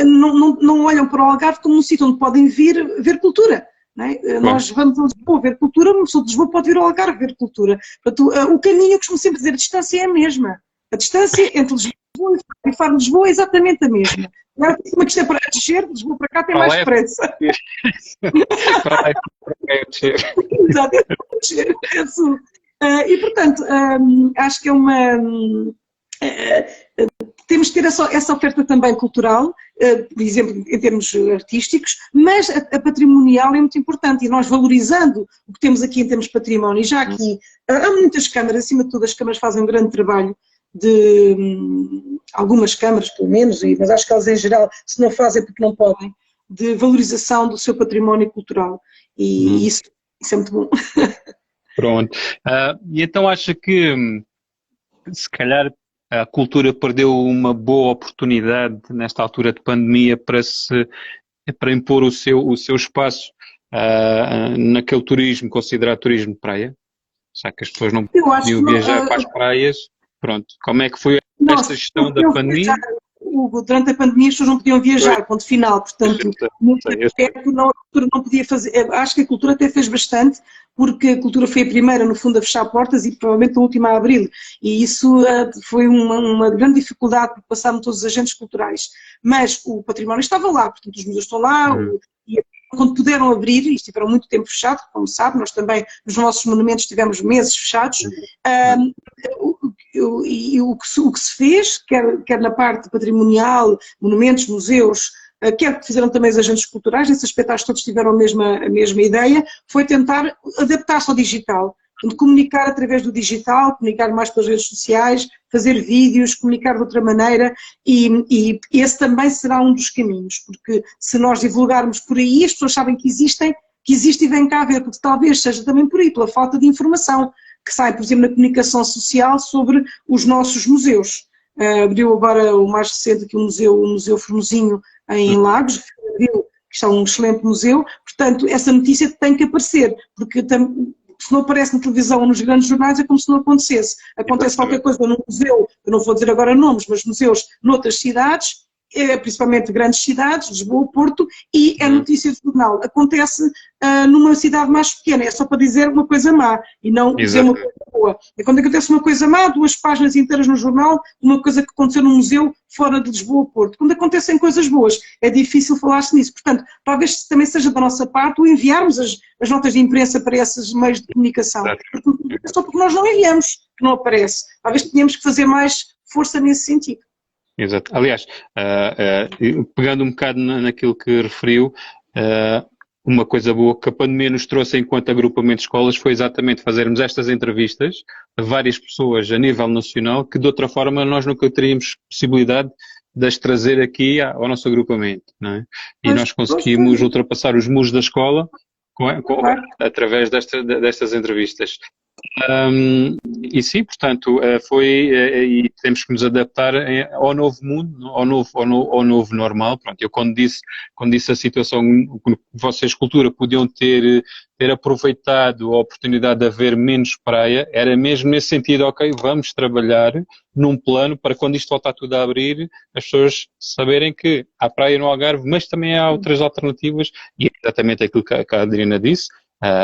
B: não olham para o Algarve como um sítio onde podem vir ver cultura. Não é? Nós vamos a Lisboa ver cultura, uma pessoa de Lisboa pode vir ao Algarve ver cultura. Portanto, o caminho, eu costumo sempre dizer, a distância é a mesma. A distância entre Lisboa e Faro de Lisboa é exatamente a mesma. Uma questão para descer, de Lisboa para cá tem mais pressa.
A: Para lá é descer.
B: Exato, é descer. E portanto, acho que é uma... temos que ter essa oferta também cultural, por exemplo, em termos artísticos, mas a patrimonial é muito importante e nós valorizando o que temos aqui em termos de património, e já aqui há muitas câmaras, acima de tudo as câmaras fazem um grande trabalho, algumas câmaras pelo menos, mas acho que elas em geral, se não fazem porque não podem, de valorização do seu património cultural e isso é muito bom.
A: Pronto. E então acha que se calhar a cultura perdeu uma boa oportunidade nesta altura de pandemia para impor o seu espaço naquele turismo, considerado turismo de praia? Já que as pessoas não podiam viajar para as praias. Pronto, como é que foi esta gestão da pandemia?
B: Hugo, durante a pandemia as pessoas não podiam viajar, ponto final, portanto, muito perto a cultura não podia fazer, acho que a cultura até fez bastante, porque a cultura foi a primeira, no fundo, a fechar portas e provavelmente a última a abrir, e isso foi uma grande dificuldade por passarmos todos os agentes culturais, mas o património estava lá, portanto os museus estão lá, e quando puderam abrir, e estiveram muito tempo fechados, como sabe, nós também nos nossos monumentos tivemos meses fechados, e o que se fez, quer na parte patrimonial, monumentos, museus, quer que fizeram também os agentes culturais, nesse aspecto acho que todos tiveram a mesma ideia, foi tentar adaptar-se ao digital, comunicar através do digital, comunicar mais pelas redes sociais, fazer vídeos, comunicar de outra maneira e esse também será um dos caminhos, porque se nós divulgarmos por aí, as pessoas sabem que existe e vêm cá ver, porque talvez seja também por aí, pela falta de informação que sai, por exemplo, na comunicação social sobre os nossos museus. Abriu agora o mais recente aqui o Museu Formosinho em Lagos, que está um excelente museu, portanto essa notícia tem que aparecer, porque se não aparece na televisão ou nos grandes jornais é como se não acontecesse. Acontece qualquer coisa num museu, eu não vou dizer agora nomes, mas museus noutras cidades, principalmente grandes cidades, Lisboa, Porto, e é notícia de jornal. Acontece numa cidade mais pequena, é só para dizer uma coisa má e não dizer uma coisa boa. É quando acontece uma coisa má, 2 páginas inteiras no jornal, uma coisa que aconteceu num museu fora de Lisboa, Porto. Quando acontecem coisas boas, é difícil falar-se nisso. Portanto, talvez também seja da nossa parte o enviarmos as notas de imprensa para esses meios de comunicação. Só porque nós não enviamos, que não aparece. Talvez tenhamos que fazer mais força nesse sentido.
A: Exato. Aliás, pegando um bocado naquilo que referiu, uma coisa boa que a pandemia nos trouxe enquanto agrupamento de escolas foi exatamente fazermos estas entrevistas a várias pessoas a nível nacional que de outra forma nós nunca teríamos possibilidade de as trazer aqui ao nosso agrupamento, não é? E nós conseguimos ultrapassar os muros da escola através destas entrevistas. E sim, portanto, e temos que nos adaptar ao novo mundo, ao novo normal. Pronto, eu quando disse a situação que vocês, cultura, podiam ter aproveitado a oportunidade de haver menos praia, era mesmo nesse sentido, ok, vamos trabalhar num plano para quando isto voltar tudo a abrir, as pessoas saberem que há praia no Algarve, mas também há outras alternativas, e é exatamente aquilo que a Adriana disse.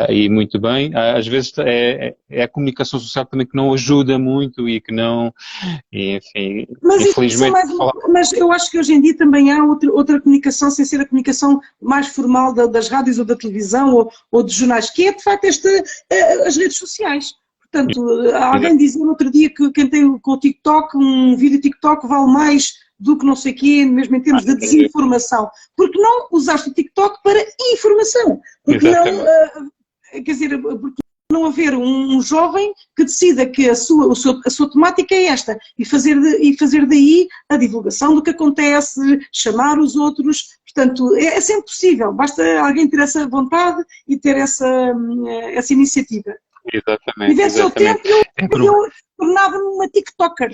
A: E muito bem, às vezes é a comunicação social também que não ajuda muito e que não, e, enfim,
B: mas
A: infelizmente...
B: Mas eu acho que hoje em dia também há outra comunicação, sem ser a comunicação mais formal das rádios ou da televisão ou dos jornais, que é de facto as redes sociais. Portanto, alguém dizia no outro dia que quem tem com o TikTok, um vídeo TikTok vale mais do que não sei o quê, mesmo em termos de desinformação. Porque não usaste o TikTok para informação? Porque não, quer dizer, porque não haver um jovem que decida que a sua temática é esta e fazer daí a divulgação do que acontece, chamar os outros. Portanto, é sempre possível, basta alguém ter essa vontade e ter essa iniciativa.
A: Exatamente.
B: Tivesse o tempo, eu tornava-me uma TikToker.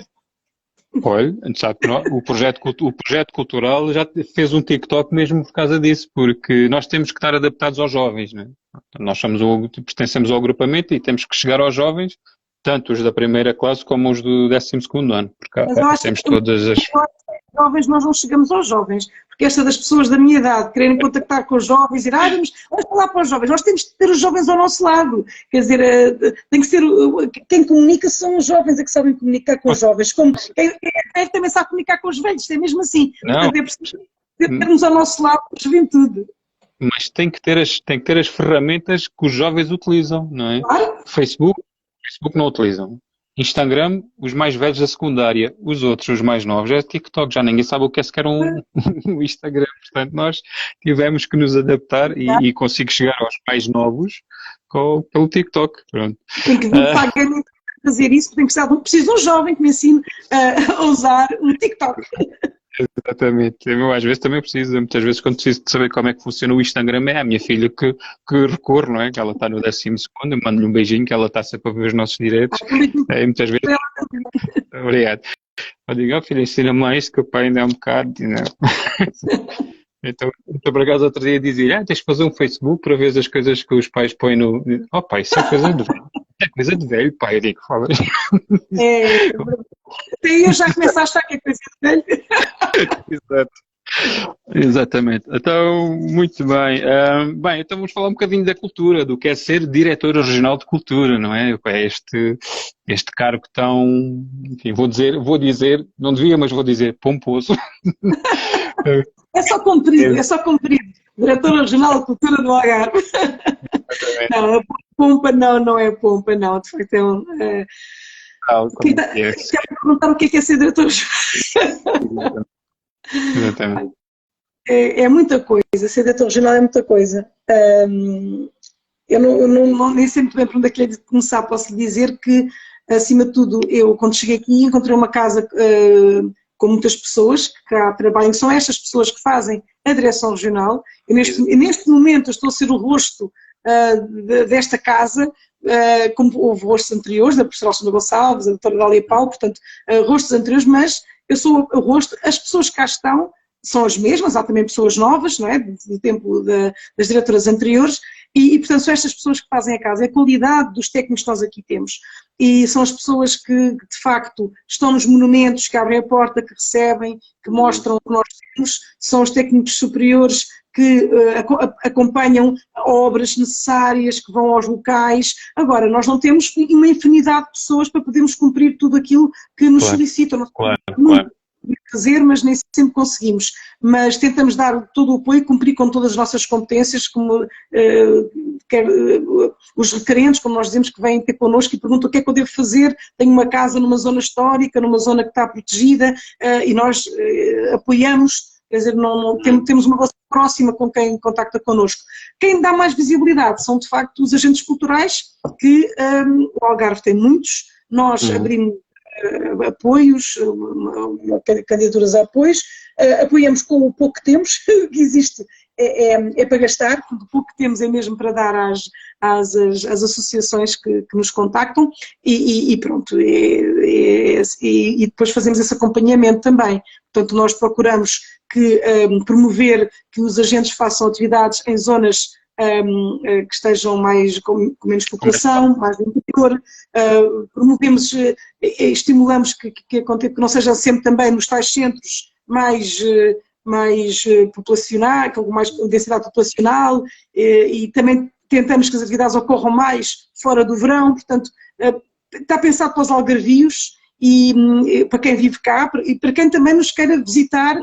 A: Olha, sabe que o projeto cultural já fez um TikTok mesmo por causa disso, porque nós temos que estar adaptados aos jovens, né? Nós pertencemos ao agrupamento e temos que chegar aos jovens, tanto os da primeira classe como os do 12º ano, porque temos todas as...
B: Jovens, nós não chegamos aos jovens, porque esta das pessoas da minha idade quererem contactar com os jovens e vamos falar para os jovens, nós temos que ter os jovens ao nosso lado, quer dizer, tem que ser, quem comunica são os jovens, é que sabem comunicar com os jovens, como quem também sabe comunicar com os velhos, é mesmo assim, portanto é preciso termos ao nosso lado a juventude.
A: Mas tem que ter as ferramentas que os jovens utilizam, não é?
B: Claro.
A: Facebook não utilizam. Instagram, os mais velhos da secundária, os outros, os mais novos, é TikTok, já ninguém sabe o que é sequer um Instagram, portanto nós tivemos que nos adaptar e consigo chegar aos mais novos pelo TikTok, pronto.
B: Tem que vir para fazer isso, preciso de um jovem que me ensine a usar o TikTok.
A: Exatamente. Eu, às vezes também muitas vezes quando preciso de saber como é que funciona o Instagram, é a minha filha que recorre, não é? Que ela está no 12º, eu mando-lhe um beijinho, que ela está sempre a ver os nossos diretos. Muitas vezes... Obrigado. Eu digo, filha, ensina-me lá isto que o pai ainda é um bocado, não. Então, por acaso, outro dia dizia, tens de fazer um Facebook para ver as coisas que os pais põem no... Oh pai, isso é coisa de velho. É coisa de velho, pai. Eu digo, fala.
B: Eu já começo a achar que é coisa de velho.
A: Exato. Exatamente. Então, muito bem. Bem, então vamos falar um bocadinho da cultura, do que é ser diretor regional de cultura, não é? É este cargo tão, enfim, vou dizer, não devia, mas vou dizer, pomposo.
B: É só comprido. Diretor regional de cultura do Algarve. Não, a pompa não é pompa, não. De facto é um... Quero perguntar o que é ser diretor regional.
A: Exatamente.
B: É muita coisa, ser diretor regional é muita coisa. Eu nem sei muito bem por onde é que lhe de começar. Posso lhe dizer que, acima de tudo, eu quando cheguei aqui encontrei uma casa com muitas pessoas que cá trabalham, que são estas pessoas que fazem a direção regional. E neste momento eu estou a ser o rosto desta casa, como houve rostos anteriores, da professora Alexandra Gonçalves, da doutora Dália Paulo, portanto, rostos anteriores, mas eu sou o rosto, as pessoas que cá estão são as mesmas, há também pessoas novas, não é, do tempo das diretoras anteriores, portanto, são estas pessoas que fazem a casa, é a qualidade dos técnicos que nós aqui temos. E são as pessoas que, de facto, estão nos monumentos, que abrem a porta, que recebem, que mostram o que nós temos, são os técnicos superiores que acompanham obras necessárias, que vão aos locais. Agora, nós não temos uma infinidade de pessoas para podermos cumprir tudo aquilo que nos solicitam. Claro. Fazer, mas nem sempre conseguimos. Mas tentamos dar todo o apoio, cumprir com todas as nossas competências, como os requerentes, como nós dizemos, que vêm ter connosco e perguntam o que é que eu devo fazer. Tenho uma casa numa zona histórica, numa zona que está protegida, e nós apoiamos, quer dizer, temos uma relação próxima com quem contacta connosco. Quem dá mais visibilidade são, de facto, os agentes culturais, que o Algarve tem muitos. Nós abrimos apoios, candidaturas a apoios, apoiamos com o pouco que temos, que existe é para gastar, porque o pouco que temos é mesmo para dar às associações que nos contactam e pronto, e depois fazemos esse acompanhamento também. Portanto, nós procuramos promover que os agentes façam atividades em zonas que estejam com menos população, mais no interior, promovemos, estimulamos que não seja sempre também nos tais centros mais populacionais, com mais densidade populacional, e também tentamos que as atividades ocorram mais fora do verão, portanto, está pensado para os algarvios e para quem vive cá, e para quem também nos queira visitar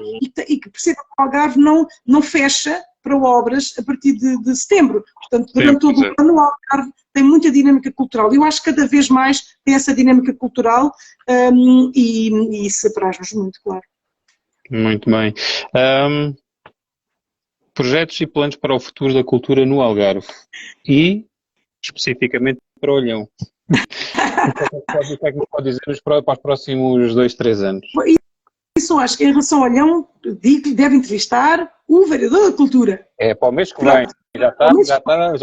B: e que perceba que o Algarve não fecha para obras a partir de setembro. Portanto, durante todo o ano o Algarve tem muita dinâmica cultural. Eu acho que cada vez mais tem essa dinâmica cultural e isso apraz-nos muito, claro.
A: Muito bem. Projetos e planos para o futuro da cultura no Algarve e, especificamente, para Olhão. O que é que me pode dizer para os próximos 2, 3 anos?
B: Isso acho que em relação ao Olhão, digo que deve entrevistar o vereador da Cultura.
A: É para o mês que vem. Já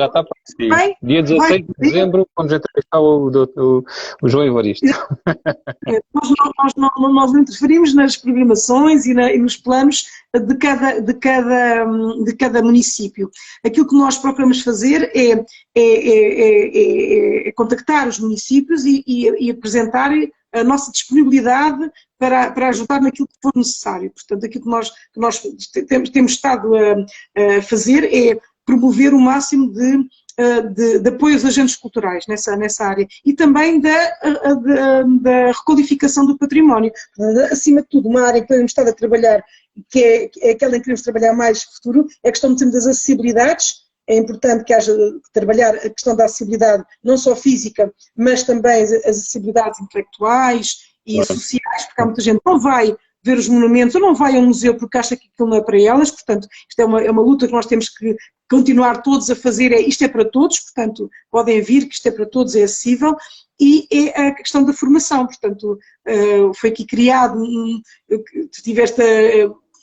A: está para si. Dia 16 de dezembro, vamos entrevistar o João Evaristo.
B: Nós não interferimos nas programações e nos planos de cada município. Aquilo que nós procuramos fazer é contactar os municípios e apresentar a nossa disponibilidade para ajudar naquilo que for necessário. Portanto, aquilo que nós temos estado a fazer é promover o máximo de apoio aos agentes culturais nessa área e também da requalificação do património. Acima de tudo, uma área que temos estado a trabalhar, que é aquela em que queremos trabalhar mais no futuro, é a questão das acessibilidades. É importante que haja trabalhar a questão da acessibilidade, não só física, mas também as acessibilidades intelectuais e sociais, porque há muita gente que não vai ver os monumentos ou não vai ao museu porque acha que aquilo não é para elas, portanto, isto é uma luta que nós temos que continuar todos a fazer, isto é para todos, portanto, podem vir, que isto é para todos, é acessível, e é a questão da formação, portanto, foi aqui criado,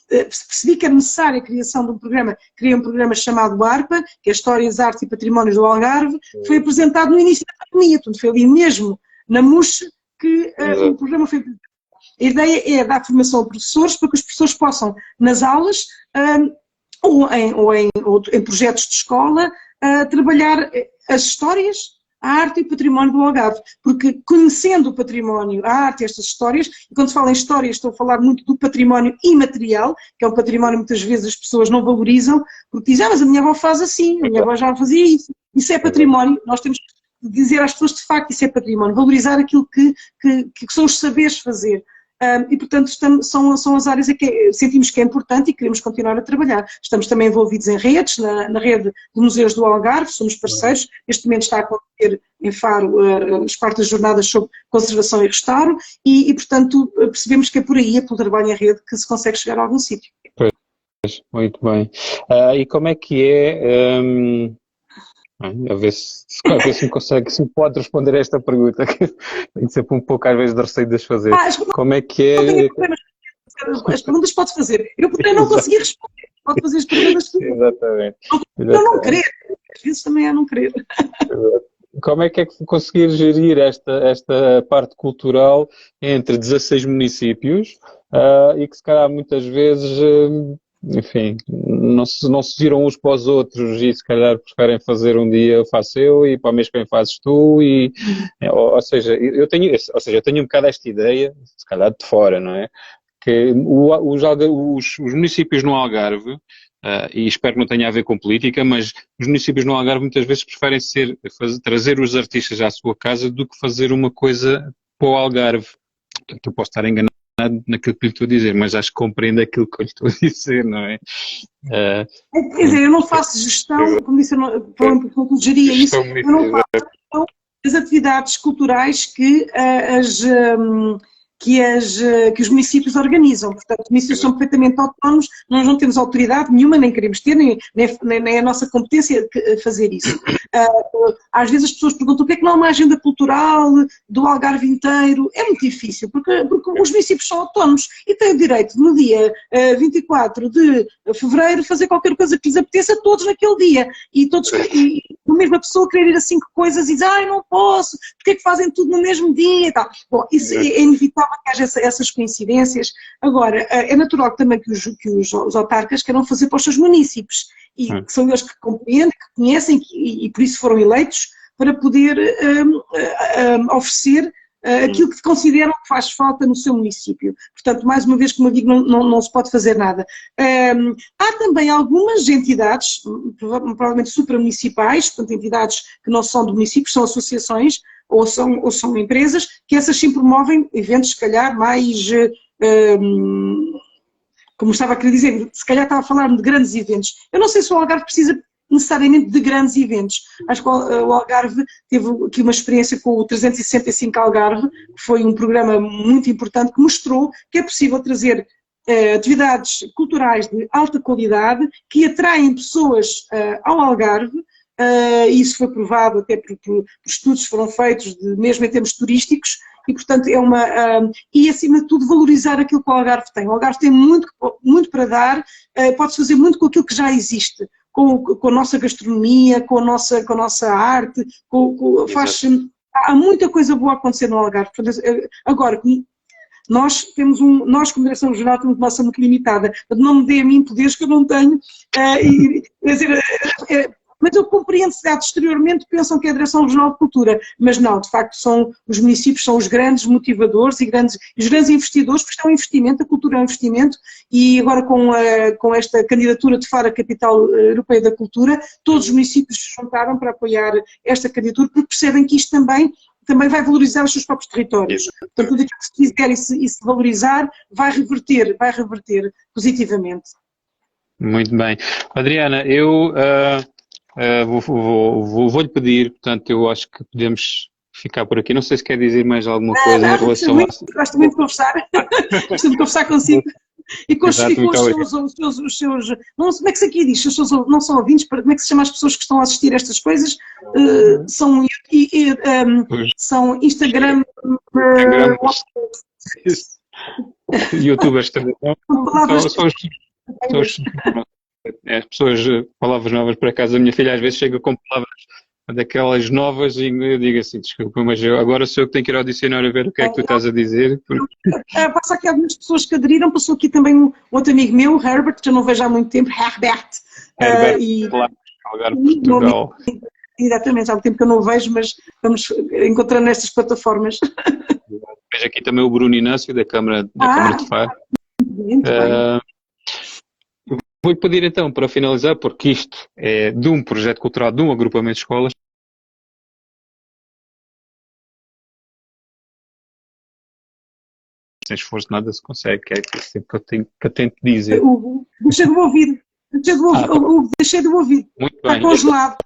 B: percebi que era necessária a criação de um programa, criei um programa chamado ARPA, que é Histórias, Artes e Patrimónios do Algarve, foi apresentado no início da pandemia, portanto, foi ali mesmo, na MUS, que o programa foi apresentado. A ideia é dar formação a professores para que os professores possam, nas aulas ou em projetos de escola, trabalhar as histórias, a arte e o património do Algarve. Porque conhecendo o património, a arte e estas histórias, e quando se fala em histórias estou a falar muito do património imaterial, que é um património que muitas vezes as pessoas não valorizam, porque dizem, mas a minha avó faz assim, a minha avó já fazia isso. Isso é património, nós temos que dizer às pessoas de facto isso é património, valorizar aquilo que são os saberes fazer. E, portanto, são as áreas em que sentimos que é importante e queremos continuar a trabalhar. Estamos também envolvidos em redes, na rede de museus do Algarve, somos parceiros. Neste momento está a acontecer em Faro as quartas jornadas sobre conservação e restauro e, portanto, percebemos que é por aí, é pelo trabalho em rede, que se consegue chegar a algum sítio.
A: Pois, muito bem. E como é que é... A ver se me pode responder a esta pergunta, que tenho sempre um pouco às vezes de receio de as fazer. Como é que é...
B: As perguntas pode fazer. Eu poderia não conseguir responder. Pode fazer as perguntas que...
A: Exatamente.
B: Eu não querer. Às vezes também é não querer.
A: Como é que conseguir gerir esta parte cultural entre 16 municípios e que se calhar muitas vezes enfim, não se viram uns para os outros e se calhar preferem fazer um dia faço eu e para o mês que vem fazes tu ou seja, eu tenho um bocado esta ideia, se calhar de fora, não é? Que os municípios no Algarve, e espero que não tenha a ver com política, mas os municípios no Algarve muitas vezes preferem trazer os artistas à sua casa do que fazer uma coisa para o Algarve. Portanto, eu posso estar enganado naquilo que lhe estou a dizer, mas acho que compreendo aquilo que eu lhe estou a dizer, não é?
B: Quer dizer, eu não faço gestão, como disse, eu geria isso, eu não faço gestão das atividades culturais que os municípios organizam. Portanto, os municípios são perfeitamente autónomos, nós não temos autoridade nenhuma, nem queremos ter, nem é a nossa competência fazer isso. Às vezes as pessoas perguntam o que é que não há uma agenda cultural do Algarve inteiro. É muito difícil, porque os municípios são autónomos e têm o direito, no dia 24 de fevereiro, fazer qualquer coisa que lhes apeteça, todos naquele dia. E a mesma pessoa querer ir a 5 coisas e dizer, não posso, porque é que fazem tudo no mesmo dia e tal. Bom, isso é inevitável que haja essas coincidências. Agora, é natural também que os autarcas queiram fazer para os seus municípios. E que são eles que compreendem, que conhecem e por isso foram eleitos para poder oferecer aquilo que consideram que faz falta no seu município. Portanto, mais uma vez, como eu digo, não se pode fazer nada. Há também algumas entidades, provavelmente supramunicipais, portanto, entidades que não são do município, são associações ou são empresas, que essas sim promovem eventos, se calhar, mais... como estava a querer dizer, se calhar estava a falar de grandes eventos. Eu não sei se o Algarve precisa necessariamente de grandes eventos. Acho que o Algarve teve aqui uma experiência com o 365 Algarve, que foi um programa muito importante que mostrou que é possível trazer atividades culturais de alta qualidade que atraem pessoas ao Algarve. Isso foi provado até por estudos que foram feitos, mesmo em termos turísticos, e portanto e acima de tudo valorizar aquilo que o Algarve tem. O Algarve tem muito, muito para dar, pode-se fazer muito com aquilo que já existe, com a nossa gastronomia, com a nossa arte, há muita coisa boa a acontecer no Algarve. Portanto, agora, nós como direção regional temos uma nossa muito limitada, não me dê a mim poderes que eu não tenho, mas eu compreendo se exteriormente pensam que é a Direção Regional de Cultura, mas não, de facto os municípios são os grandes motivadores e os grandes investidores, porque isto é um investimento, a cultura é um investimento, e agora com esta candidatura de Faro à Capital Europeia da Cultura, todos os municípios se juntaram para apoiar esta candidatura, porque percebem que isto também vai valorizar os seus próprios territórios. Portanto, tudo aquilo que se fizer e se valorizar vai reverter positivamente.
A: Muito bem. Adriana, eu vou-lhe pedir, portanto, eu acho que podemos ficar por aqui. Não sei se quer dizer mais alguma coisa em relação a...
B: Gosto muito de conversar. Gosto de conversar consigo. E com os seus, como é que se aqui diz? Não são ouvintes, como é que se chama as pessoas que estão a assistir a estas coisas? São Instagram
A: YouTubers também. São as pessoas, palavras novas. Por acaso a minha filha às vezes chega com palavras daquelas novas e eu digo assim, desculpa, mas agora sou eu que tenho que ir ao dicionário a ver o que é que tu estás a dizer.
B: Passa aqui algumas pessoas que aderiram, passou aqui também um outro amigo meu, Herbert, que eu não vejo há muito tempo, Herbert.
A: Portugal.
B: Exatamente, há muito tempo que eu não o vejo, mas vamos encontrando nestas plataformas.
A: Vejo aqui também o Bruno Inácio, da Câmara de Faro. Vou-lhe pedir então, para finalizar, porque isto é de um projeto cultural, de um agrupamento de escolas, sem esforço nada se consegue, que é sempre que eu tento dizer.
B: Deixei de ouvir. Deixei de ouvir.
A: Muito bem.
B: Está congelado.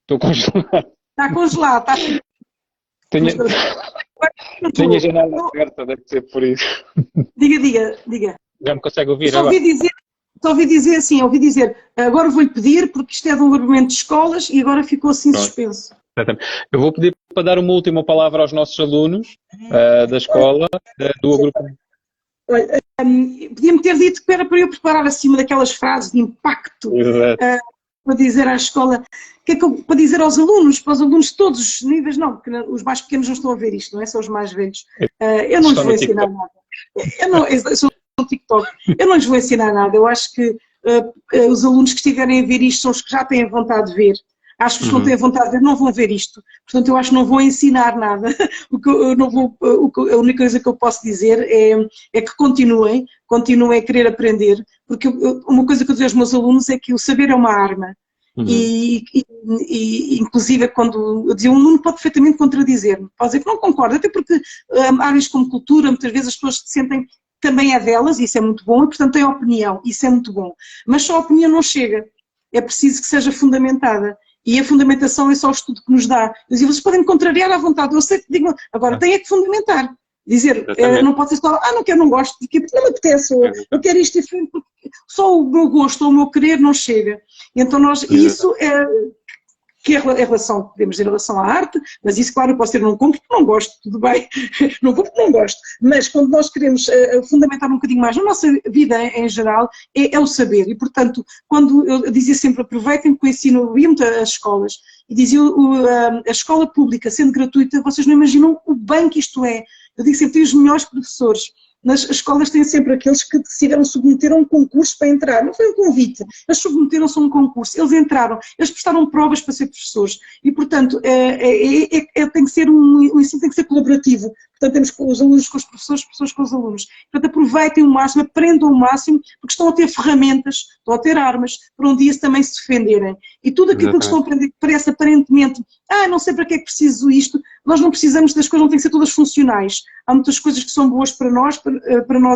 A: Estou congelado.
B: Está congelado.
A: Tenho a janela aberta, deve ser por isso.
B: Diga.
A: Já me consegue ouvir
B: agora? Ouvi dizer, agora vou-lhe pedir, porque isto é de um agrupamento de escolas e agora ficou assim suspenso.
A: Eu vou pedir para dar uma última palavra aos nossos alunos da escola, do agrupamento.
B: Podia-me ter dito que era para eu preparar acima daquelas frases de impacto, para dizer à escola, para dizer aos alunos, para os alunos de todos os níveis, não, porque os mais pequenos não estão a ver isto, não é? São os mais velhos. Eu não lhes vou ensinar nada. Eu sou no TikTok. Eu não lhes vou ensinar nada. Eu acho que os alunos que estiverem a ver isto são os que já têm vontade de ver. Acho que os que não têm vontade de ver não vão ver isto. Portanto, eu acho que não vou ensinar nada. A única coisa que eu posso dizer é que continuem a querer aprender, porque uma coisa que eu digo aos meus alunos é que o saber é uma arma. E inclusive, quando eu dizia, um aluno pode perfeitamente contradizer-me, pode dizer que não concorda, até porque áreas como cultura, muitas vezes as pessoas se sentem também é delas, isso é muito bom, e portanto tem opinião, isso é muito bom. Mas só a opinião não chega, é preciso que seja fundamentada. E a fundamentação é só o estudo que nos dá. Eu digo, vocês podem me contrariar à vontade, eu sei que digo, agora tem é que fundamentar. Dizer, não pode ser só, não quero, não gosto, porque não me apetece, eu quero isto diferente, porque só o meu gosto ou o meu querer não chega. Então isso é que é em relação, podemos dizer em relação à arte, mas isso claro eu posso dizer, não compro porque não gosto, tudo bem, não compro porque não gosto, mas quando nós queremos fundamentar um bocadinho mais na nossa vida em geral, é o saber, e portanto, quando eu dizia sempre, aproveitem que o ensino, eu ia muito às escolas, e dizia, a escola pública sendo gratuita, vocês não imaginam o bem que isto é. Eu digo sempre, tem os melhores professores. Nas escolas têm sempre aqueles que decidiram submeter a um concurso para entrar. Não foi um convite, eles submeteram-se a um concurso, eles entraram, eles prestaram provas para ser professores. E, portanto, tem que ser o ensino tem que ser colaborativo. Portanto, temos os alunos com os professores com os alunos. Portanto, aproveitem o máximo, aprendam o máximo, porque estão a ter ferramentas, estão a ter armas, para um dia também se defenderem. E tudo aquilo que estão a aprender, que parece aparentemente, não sei para que é que preciso isto, nós não precisamos das coisas, não têm que ser todas funcionais. Há muitas coisas que são boas para nós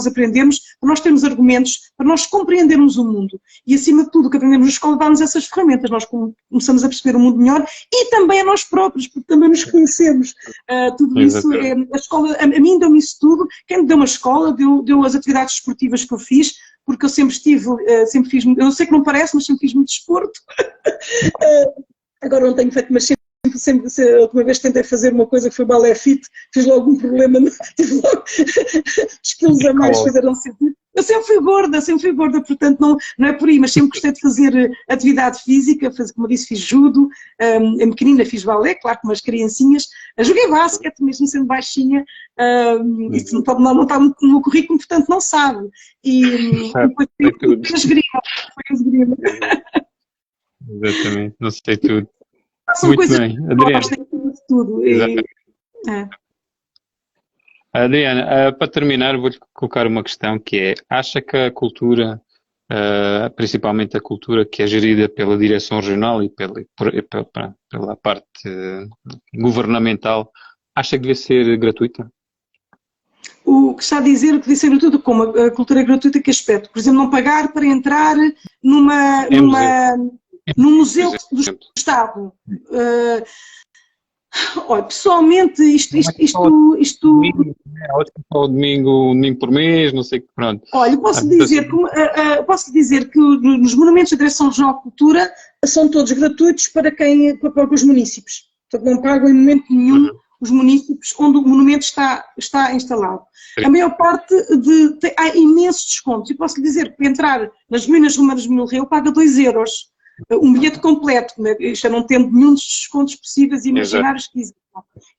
B: aprendermos, para nós termos argumentos, para nós compreendermos o mundo. E, acima de tudo, o que aprendemos na escola dá-nos essas ferramentas. Nós começamos a perceber o mundo melhor e também a nós próprios, porque também nos conhecemos. Tudo isso, a escola, a mim deu-me isso tudo. Quem me deu uma escola, deu as atividades esportivas que eu fiz, porque eu sempre fiz, eu sei que não parece, mas sempre fiz muito desporto. Agora não tenho feito, mas sempre, a última vez que tentei fazer uma coisa que foi balé fit, fiz logo um problema, tive logo os quilos a mais, fizeram sentido. Eu sempre fui gorda, portanto não é por aí, mas sempre gostei de fazer atividade física, como eu disse, fiz judo, a pequenina fiz balé, claro, com umas criancinhas, joguei basquete, mesmo sendo baixinha, isso não está no meu currículo, portanto não sabe. E depois foi a esgrima.
A: Exatamente, não sei tudo.
B: São
A: muito
B: coisas
A: bem,
B: que
A: Adriana.
B: gostem de tudo.
A: Adriana, para terminar, vou-lhe colocar uma questão que é, acha que a cultura, principalmente a cultura que é gerida pela direção regional e pela parte governamental, acha que deve ser gratuita?
B: O que está a dizer, o que disse gratuito, como a cultura é gratuita, que aspecto? Por exemplo, não pagar para entrar num museu do Estado. Olha, pessoalmente, isto
A: o domingo por mês, não sei, pronto.
B: Olha, posso dizer que nos monumentos da Direção-Regional de Cultura são todos gratuitos para os municípios. Portanto, não pagam em momento nenhum os municípios onde o monumento está instalado. Sim. A maior parte há imensos descontos. E posso lhe dizer que para entrar nas ruínas romanas de Milreu paga 2 euros. Um bilhete completo, isto é, não tendo nenhum dos descontos possíveis e imaginários que existam.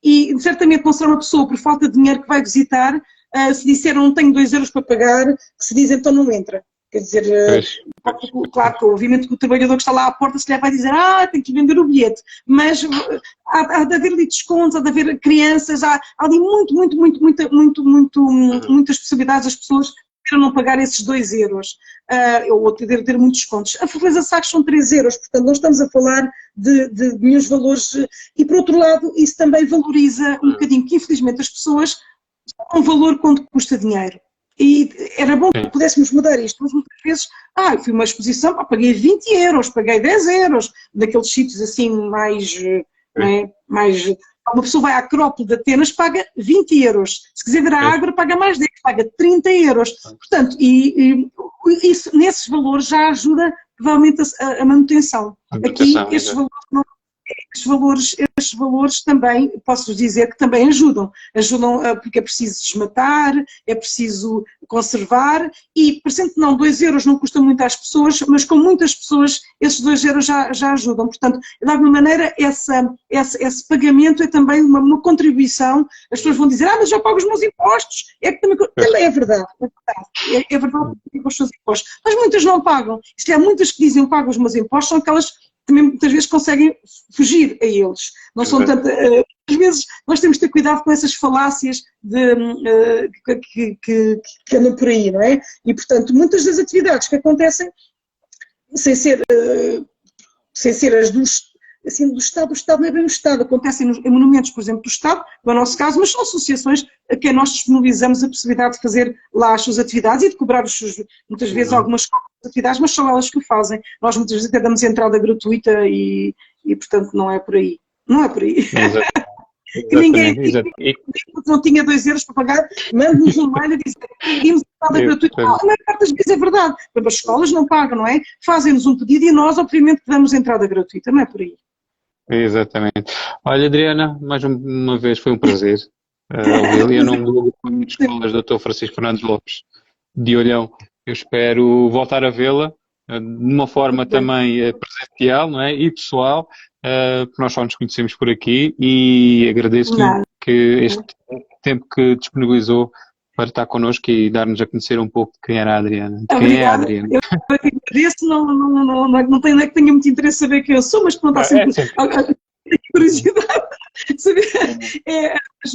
B: E certamente não será uma pessoa por falta de dinheiro que vai visitar, se disser não tenho 2 euros para pagar, que se diz então não entra. Quer dizer, claro que obviamente que o trabalhador que está lá à porta se lhe vai dizer tem que vender o bilhete, mas há de haver ali descontos, há de haver crianças, há ali muitas possibilidades das pessoas para não pagar esses 2 euros, ou ter muitos descontos. A Fortaleza Sagres são 3 euros, portanto não estamos a falar de nenhum valores, e por outro lado isso também valoriza um bocadinho, que infelizmente as pessoas dão um valor quando custa dinheiro. E era bom que pudéssemos mudar isto, mas muitas vezes, eu fui a uma exposição, paguei 20 euros, paguei 10 euros, daqueles sítios assim mais, uma pessoa vai à Acrópole de Atenas, paga 20 euros, se quiser ver a Ágora paga mais 10, paga 30 euros, portanto, isso, nesses valores já ajuda provavelmente a manutenção. Aqui estes estes valores também, posso dizer que também ajudam porque é preciso desmatar, é preciso conservar e, parecendo que não, 2 euros não custa muito às pessoas, mas com muitas pessoas esses 2 euros já ajudam. Portanto, de alguma maneira, esse pagamento é também uma contribuição. As pessoas vão dizer, mas já pago os meus impostos. É que também é verdade, é verdade que pagam os seus impostos. Mas muitas não pagam. E se há muitas que dizem pago os meus impostos, são aquelas que também muitas vezes conseguem fugir a eles. Não são tanto. Às vezes nós temos de ter cuidado com essas falácias que andam por aí, não é? E, portanto, muitas das atividades que acontecem sem ser as do Estado, o Estado não é bem o Estado, acontecem em monumentos, por exemplo, do Estado, no nosso caso, mas são associações a quem nós disponibilizamos a possibilidade de fazer lá as suas atividades e de cobrar muitas vezes algumas atividades, mas são elas que o fazem. Nós muitas vezes até damos entrada gratuita e portanto, não é por aí. Não é por aí. Que ninguém não tinha 2 euros para pagar, manda-nos um mail a dizer que pedimos entrada gratuita. Não, a maior parte das vezes é verdade. As escolas não pagam, não é? Fazem-nos um pedido e nós, obviamente, damos entrada gratuita. Não é por aí.
A: Exatamente. Olha, Adriana, mais uma vez foi um prazer ouvi-la. Eu não me de escolas do Dr. Francisco Fernandes Lopes de Olhão. Eu espero voltar a vê-la de uma forma também presencial, não é? E pessoal, porque nós só nos conhecemos por aqui e agradeço-lhe que este tempo que disponibilizou para estar connosco e dar-nos a conhecer um pouco de quem era a Adriana. De quem é a Adriana. Eu
B: agradeço, não tenho que tenha muito interesse em saber quem eu sou, mas pronto, há sempre curiosidade de saber.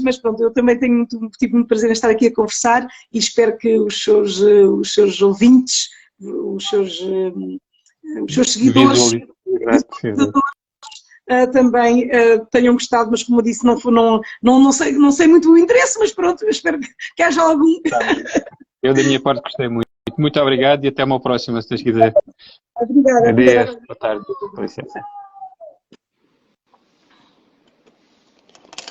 B: Mas pronto, eu também tive muito prazer em estar aqui a conversar e espero que os seus ouvintes, os seus seguidores, também tenham gostado, mas como eu disse, não sei muito o interesse, mas pronto, eu espero que haja algum.
A: Eu da minha parte gostei muito. Muito obrigado e até uma próxima, se Deus quiser.
B: Obrigada.
A: Adeus. Boa tarde. Com licença.